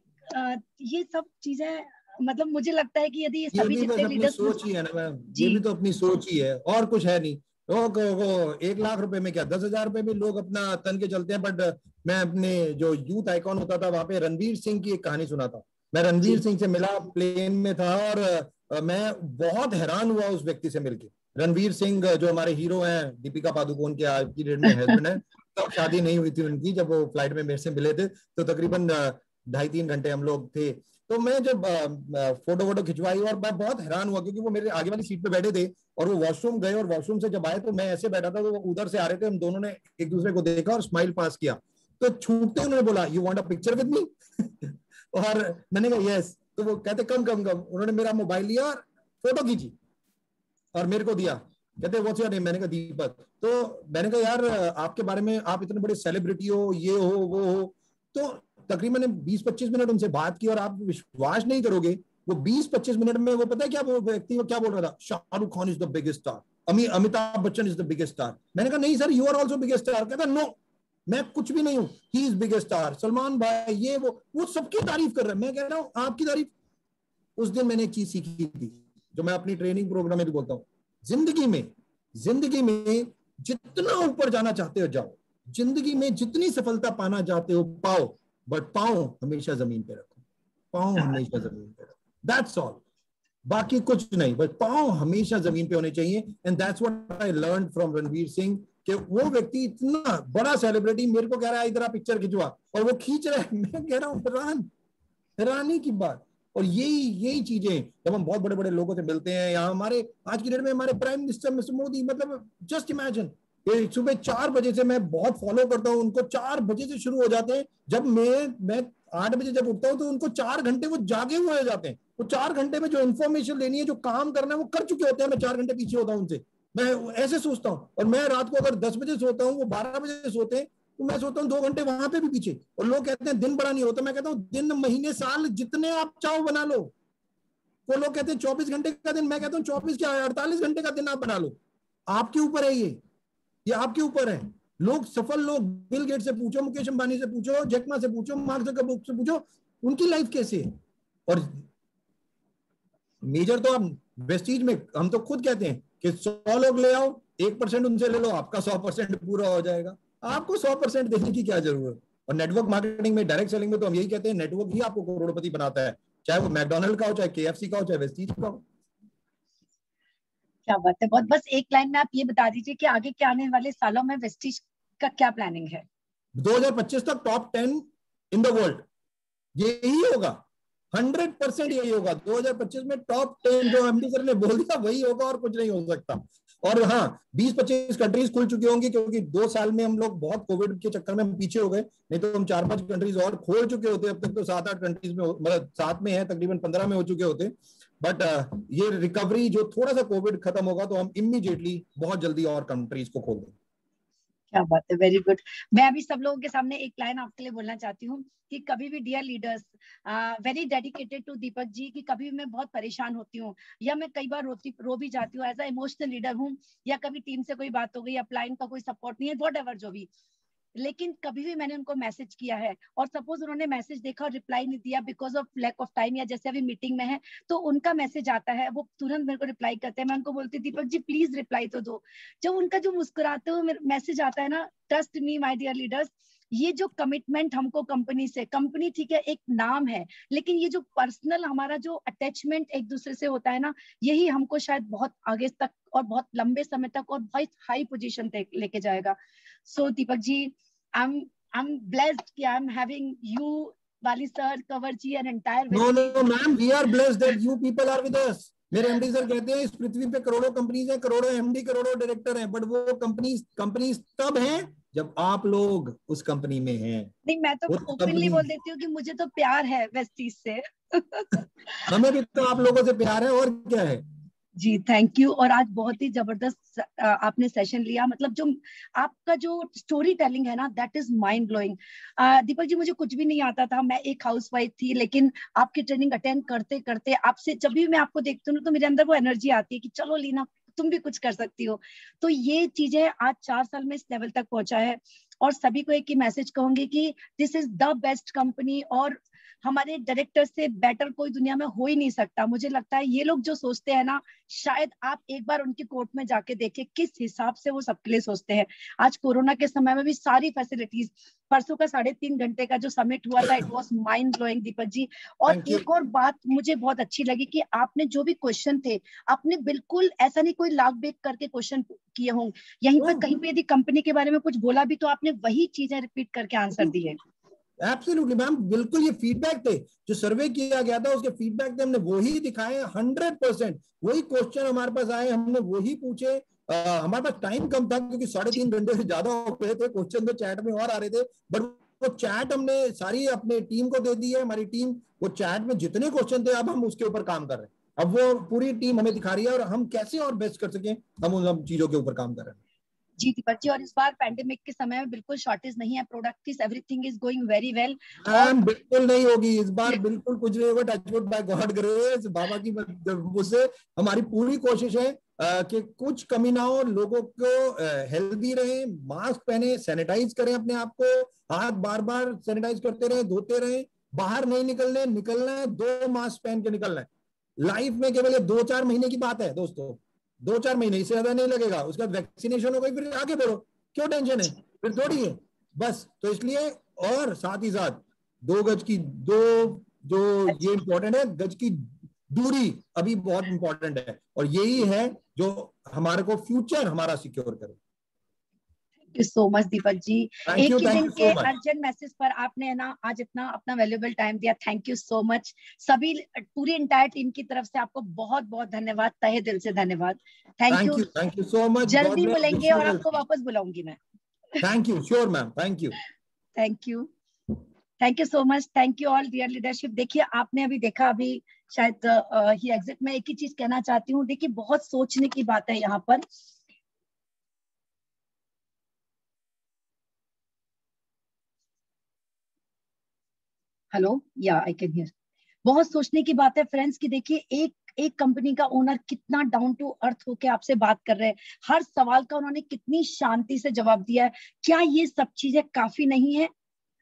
S1: ये सब चीजें, मतलब मुझे लगता है कि यदि ये सभी
S2: भी बस
S1: जितने
S2: अपनी
S1: लीडर्स
S2: सोच ही है ना मैम, ये भी तो अपनी सोच ही है, और कुछ है नहीं। वो 1 लाख रुपए में क्या, 10,000 रुपए में लोग अपना तन के चलते हैं। बट मैं अपने जो यूथ आइकॉन होता था वहां पे रणवीर सिंह की एक कहानी सुनाता। मैं रणवीर सिंह से मिला, प्लेन में था, और मैं बहुत हैरान हुआ उस व्यक्ति से मिलके। रणवीर सिंह जो हमारे हीरो हैं, दीपिका पादुकोण के आज की डेट में हस्बैंड है, तब शादी नहीं हुई थी उनकी, जब वो फ्लाइट में मेरे से मिले थे, तो तकरीबन 2.5-3 घंटे हम लोग थे। तो मैं जब फोटो वोटो खिंचवाई, और मैं बहुत हैरान हुआ क्योंकि वो मेरे आगे वाली सीट पे बैठे थे और वो वॉशरूम गए, और वॉशरूम से जब आए तो मैं ऐसे बैठा था, तो वो उधर से आ रहे थे, हम दोनों ने एक दूसरे को देखा और स्माइल पास किया। तो छूटते उन्होंने बोला, you want a picture with me? और मैंने कहा यस। तो वो कहते कम कम कम, उन्होंने मेरा मोबाइल लिया और फोटो खींची और मेरे को दिया। कहते व्हाट्स योर नेम? मैंने कहा दीपक। तो मैंने कहा यार आपके बारे में, आप इतने बड़े सेलिब्रिटी हो, ये हो वो हो। तो तकरीबन 20-25 मिनट उनसे बात की, और आप विश्वास नहीं करोगे, वो 20-25 मिनट में वो पता है क्या वो व्यक्ति वो क्या बोल रहा था? Shahrukh Khan is the biggest star, Amitabh Bachchan is the biggest star. मैंने कहा नहीं sir, you are also biggest star. कहता नो, मैं कुछ भी नहीं हूँ, he is biggest star, Salman भाई, ये वो सबकी तारीफ कर रहा है। मैं कह रहा हूँ आपकी तारीफ। उस दिन मैंने एक चीज सीखी थी जो मैं अपनी ट्रेनिंग प्रोग्राम में भी बोलता हूँ, जिंदगी में जितना ऊपर जाना चाहते हो जाओ, जिंदगी में जितनी सफलता पाना चाहते हो पाओ, बट पाओ हमेशा जमीन पे रखो, पाओ हमेशा जमीन पे रखो, दैट्स ऑल। बाकी कुछ नहीं, बस पांव हमेशा जमीन पे होने चाहिए। And that's what I learn from Ranveer Singh, कि वो व्यक्ति इतना बड़ा सेलिब्रिटी मेरे को कह रहा है इधर आप पिक्चर खिंचवा, और वो खींच रहा है, मैं कह रहा हूँ हैरानी की बात। और यही चीजें जब हम बहुत बड़े बड़े लोगों से मिलते हैं, यहाँ हमारे आज की डेट में हमारे प्राइम मिनिस्टर मिस्टर मोदी, मतलब जस्ट इमेजिन, सुबह 4 बजे से मैं बहुत फॉलो करता हूँ उनको, 4 बजे से शुरू हो जाते हैं। जब मैं 8 बजे जब उठता हूँ तो उनको 4 घंटे वो जागे हुए हो जाते हैं। वो 4 घंटे में जो इन्फॉर्मेशन लेनी है, जो काम करना है, वो कर चुके होते हैं। मैं 4 घंटे पीछे होता हूँ उनसे, मैं ऐसे सोचता हूँ। और मैं रात को अगर 10 बजे सोता हूँ, वो 12 बजे सोते हैं, तो मैं सोचता हूँ 2 घंटे वहां पे भी पीछे। और लोग कहते हैं दिन बड़ा नहीं होता, मैं कहता हूँ दिन महीने साल जितने आप चाहो बना लो। वो लोग कहते हैं 24 घंटे का दिन, मैं कहता हूँ 24 क्या 48 घंटे का दिन आप बना लो। आपके ऊपर है ये आपके ऊपर है। लोग सफल लोग, बिल गेट से पूछो, मुकेश अंबानी से पूछो, जैक मा से पूछो, मार्क जुकरबर्ग से पूछो, उनकी लाइफ कैसे है। और मेजर तो आप वेस्टीज में हम तो खुद कहते हैं कि 100 लोग ले आओ, 1% उनसे ले लो, आपका 100% पूरा हो जाएगा। आपको 100% देने की क्या जरूरत। और नेटवर्क मार्केटिंग में, डायरेक्ट सेलिंग में तो हम यही कहते हैं, नेटवर्क ही आपको करोड़पति बनाता है, चाहे वो मैकडोनल्ड का हो, चाहे KFC का हो, चाहे वेस्टीज का हो।
S1: क्या बात है। बहुत बस एक लाइन में आप ये बता दीजिए कि आगे के आने वाले सालों में वेस्टीज का क्या प्लानिंग है?
S2: 2025 तक टॉप 10 इन द वर्ल्ड, यही होगा, 100% यही होगा। 2025 में टॉप 10 जो एमडी सर ने बोल दिया वही होगा, और कुछ नहीं हो सकता। और हाँ, 20-25 कंट्रीज खुल चुकी होंगी, क्योंकि 2 साल में हम लोग बहुत कोविड के चक्कर में हम पीछे हो गए, नहीं तो हम 4-5 कंट्रीज और खोल चुके होते। अब तक तो 7-8 कंट्रीज में, मतलब 7 में है, तकरीबन 15 में हो चुके होते। बट ये रिकवरी जो थोड़ा सा कोविड खत्म होगा, तो हम इमीडिएटली बहुत जल्दी और कंट्रीज को खोल देंगे।
S1: क्या बात है, वेरी गुड। मैं अभी सब लोगों के सामने एक लाइन आपके लिए बोलना चाहती हूँ कि कभी भी dear leaders, very dedicated to Deepak ji, कि कभी भी मैं बहुत परेशान होती हूँ, या मैं कई बार रो भी जाती हूँ, एज अ इमोशनल लीडर हूँ, या कभी टीम से कोई बात हो गई, अपलाइन का कोई सपोर्ट नहीं है, वॉट एवर जो भी, लेकिन कभी भी मैंने उनको मैसेज किया है और सपोज उन्होंने मैसेज देखा और रिप्लाई नहीं दिया because of lack of time, या जैसे अभी मीटिंग में है, तो उनका मैसेज आता है, वो तुरंत मेरे को रिप्लाई करते हैं। मैं उनको बोलती दीपक जी प्लीज रिप्लाई तो दो। जब उनका जो मुस्कुराते हुए मैसेज आता है ना, trust me my dear leaders, ये जो कमिटमेंट हमको कंपनी से, कंपनी ठीक है एक नाम है, लेकिन ये जो पर्सनल हमारा जो अटैचमेंट एक दूसरे से होता है ना, यही हमको शायद बहुत आगे तक और बहुत लंबे समय तक और बहुत हाई पोजीशन तक लेके जाएगा। सो दीपक जी, I'm blessed कि I'm having you, वाली sir, Kanwar ji, and entire
S2: No,
S1: Vestige.
S2: no, ma'am, we are blessed that you people are with us. मेरे एमडी सर कहते हैं इस पृथ्वी पे करोड़ों कंपनीज हैं, करोड़ों एमडी, करोड़ों डायरेक्टर हैं, बट वो कंपनीज तब हैं जब आप लोग उस कंपनी में हैं।
S1: नहीं, मैं तो ओपनली बोल देती हूँ कि मुझे तो प्यार है वेस्टीज से।
S2: हमें भी तो आप लोगों से प्यार है, और क्या है।
S1: जी थैंक यू। और आज बहुत ही जबरदस्त आपने सेशन लिया, मतलब जो आपका जो स्टोरी टेलिंग है ना, that is mind blowing. Deepak ji, मुझे कुछ भी नहीं आता था, मैं एक हाउसवाइफ थी, लेकिन आपकी ट्रेनिंग अटेंड करते करते, आपसे जब भी मैं आपको देखती हूँ तो मेरे अंदर वो एनर्जी आती है कि चलो लीना तुम भी कुछ कर सकती हो। तो ये चीजें आज 4 साल में इस लेवल तक पहुंचा है। और सभी को एक ही मैसेज कहूंगी कि this is the best company, और हमारे डायरेक्टर से बेटर कोई दुनिया में हो ही नहीं सकता। मुझे लगता है ये लोग जो सोचते हैं ना, शायद आप एक बार उनकी कोर्ट में जाके देखिए किस हिसाब से वो सबके लिए सोचते हैं। आज कोरोना के समय में भी सारी फैसिलिटीज, परसों का 3.5 घंटे का जो समिट हुआ था, it was mind blowing Deepak ji. और एक और बात मुझे बहुत अच्छी लगी कि आपने जो भी क्वेश्चन थे, आपने बिल्कुल ऐसा नहीं कोई लाख बेक करके क्वेश्चन किए हों, यहीं पर कहीं पे यदि कंपनी के बारे में कुछ बोला भी तो आपने वही चीजें रिपीट करके आंसर दिए।
S2: एब्सोल्युटली मैम, बिल्कुल ये फीडबैक थे जो सर्वे किया गया था, उसके फीडबैक थे, हमने वही दिखाए 100%। वही क्वेश्चन हमारे पास आए, हमने वही पूछे। हमारे पास टाइम कम था क्योंकि 3.5 घंटे से ज्यादा हो गए थे, क्वेश्चन तो चैट में और आ रहे थे, बट वो चैट हमने सारी अपने टीम को दे दी है। हमारी टीम वो चैट में जितने क्वेश्चन थे, अब हम उसके ऊपर काम कर रहे हैं। अब वो पूरी टीम हमें दिखा रही है, और हम कैसे और बेस्ट कर सकें, हम उन चीजों के ऊपर काम कर रहे हैं।
S1: जी दीपक जी, और इस बार पैंडेमिक के समय में बिल्कुल शॉर्टेज नहीं है प्रोडक्ट की, everything is going very well.
S2: और बिल्कुल नहीं होगी इस बार, बिल्कुल कुछ नहीं होगा, टचवुड बाय गॉड ग्रेस, बाबा की मुझसे हमारी पूरी कोशिश है कि कुछ कमी ना हो, लोगों को हेल्दी रहे, मास्क पहने, सैनिटाइज करें अपने आप को, हाथ बार बार सैनिटाइज करते रहे, धोते रहे, बाहर नहीं निकलना है 2 मास्क पहन के निकलना है। लाइफ में केवल ये 2-4 महीने की बात है दोस्तों, 2-4 महीने, इससे ज्यादा नहीं लगेगा। उसके बाद वैक्सीनेशन हो गई, फिर आगे बढ़ो, क्यों टेंशन है, फिर थोड़ी है बस। तो इसलिए, और साथ ही साथ 2 गज की जो ये इंपॉर्टेंट है, गज की दूरी अभी बहुत इंपॉर्टेंट है, और यही है जो हमारे को फ्यूचर हमारा सिक्योर करे।
S1: Thank you so much Deepak ji.
S2: Thank
S1: एक
S2: यू,
S1: ही
S2: थैंक
S1: दिन
S2: यू
S1: के
S2: सो मच।
S1: अर्जेंट मैसेज पर आपने है ना आज इतना अपना वैल्यूएबल टाइम दिया, थैंक यू सो मच। सभी पूरी इंटायर टीम की तरफ से आपको बहुत बहुत धन्यवाद, तहे दिल से धन्यवाद। Thank you
S2: so much.
S1: जल्दी मिलेंगे और आपको वापस बुलाऊंगी मैं।
S2: Thank you, sure ma'am, thank you.
S1: Thank you, thank you so much, thank you all dear leadership. देखिए आपने अभी देखा, अभी शायद ही एग्जिट। मैं एक ही चीज कहना चाहती हूँ, देखिए बहुत सोचने की बात है यहाँ पर। हेलो, या आई कैन हियर। बहुत सोचने की बात है फ्रेंड्स कि देखिए एक एक कंपनी का ओनर कितना डाउन टू अर्थ होके आपसे बात कर रहे हैं, हर सवाल का उन्होंने कितनी शांति से जवाब दिया है। क्या ये सब चीजें काफी नहीं है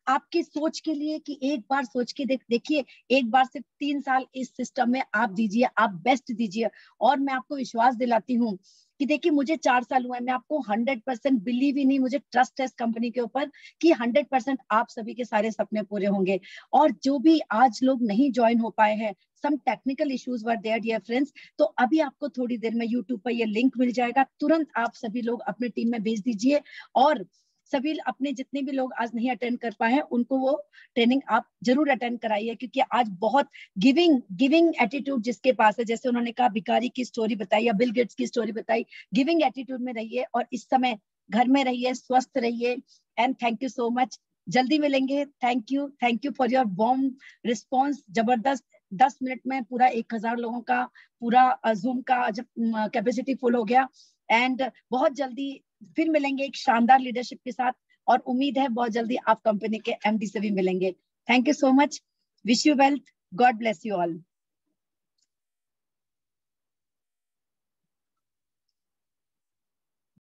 S1: आपकी सोच के लिए कि एक बार सोच के देखिए, एक बार सिर्फ 3 साल इस सिस्टम में आप दीजिए, आप बेस्ट दीजिए। और मैं आपको विश्वास दिलाती हूँ कि देखिए मुझे 4 साल हुए, मैं आपको 100% बिलीव ही नहीं, मुझे ट्रस्ट है इस कंपनी के ऊपर कि 100% आप सभी के सारे सपने पूरे होंगे। और जो भी आज लोग नहीं ज्वाइन हो पाए हैं, some technical issues were there dear friends, तो अभी आपको थोड़ी देर में यूट्यूब पर ये लिंक मिल जाएगा, तुरंत आप सभी लोग अपने टीम में भेज दीजिए। और सभी अपने जितने भी लोग आज नहीं अटेंड कर पाए हैं उनको वो ट्रेनिंग आप जरूर अटेंड कराइए, क्योंकि आज बहुत गिविंग एटीट्यूड जिसके पास है, जैसे उन्होंने कहा भिखारी की स्टोरी बताई या बिल गेट्स की स्टोरी बताई, गिविंग एटीट्यूड में रहिए और इस समय घर में रहिए, स्वस्थ रहिए। And thank you so much, जल्दी मिलेंगे। Thank you for your warm response, जबरदस्त। 10 मिनट में पूरा 1000 लोगों का पूरा जूम का जब कैपेसिटी फुल हो गया। एंड बहुत जल्दी फिर मिलेंगे एक शानदार लीडरशिप के साथ, और उम्मीद है बहुत जल्दी आप कंपनी के एमडी से भी मिलेंगे। Thank you so much, wish you wealth, God bless you all.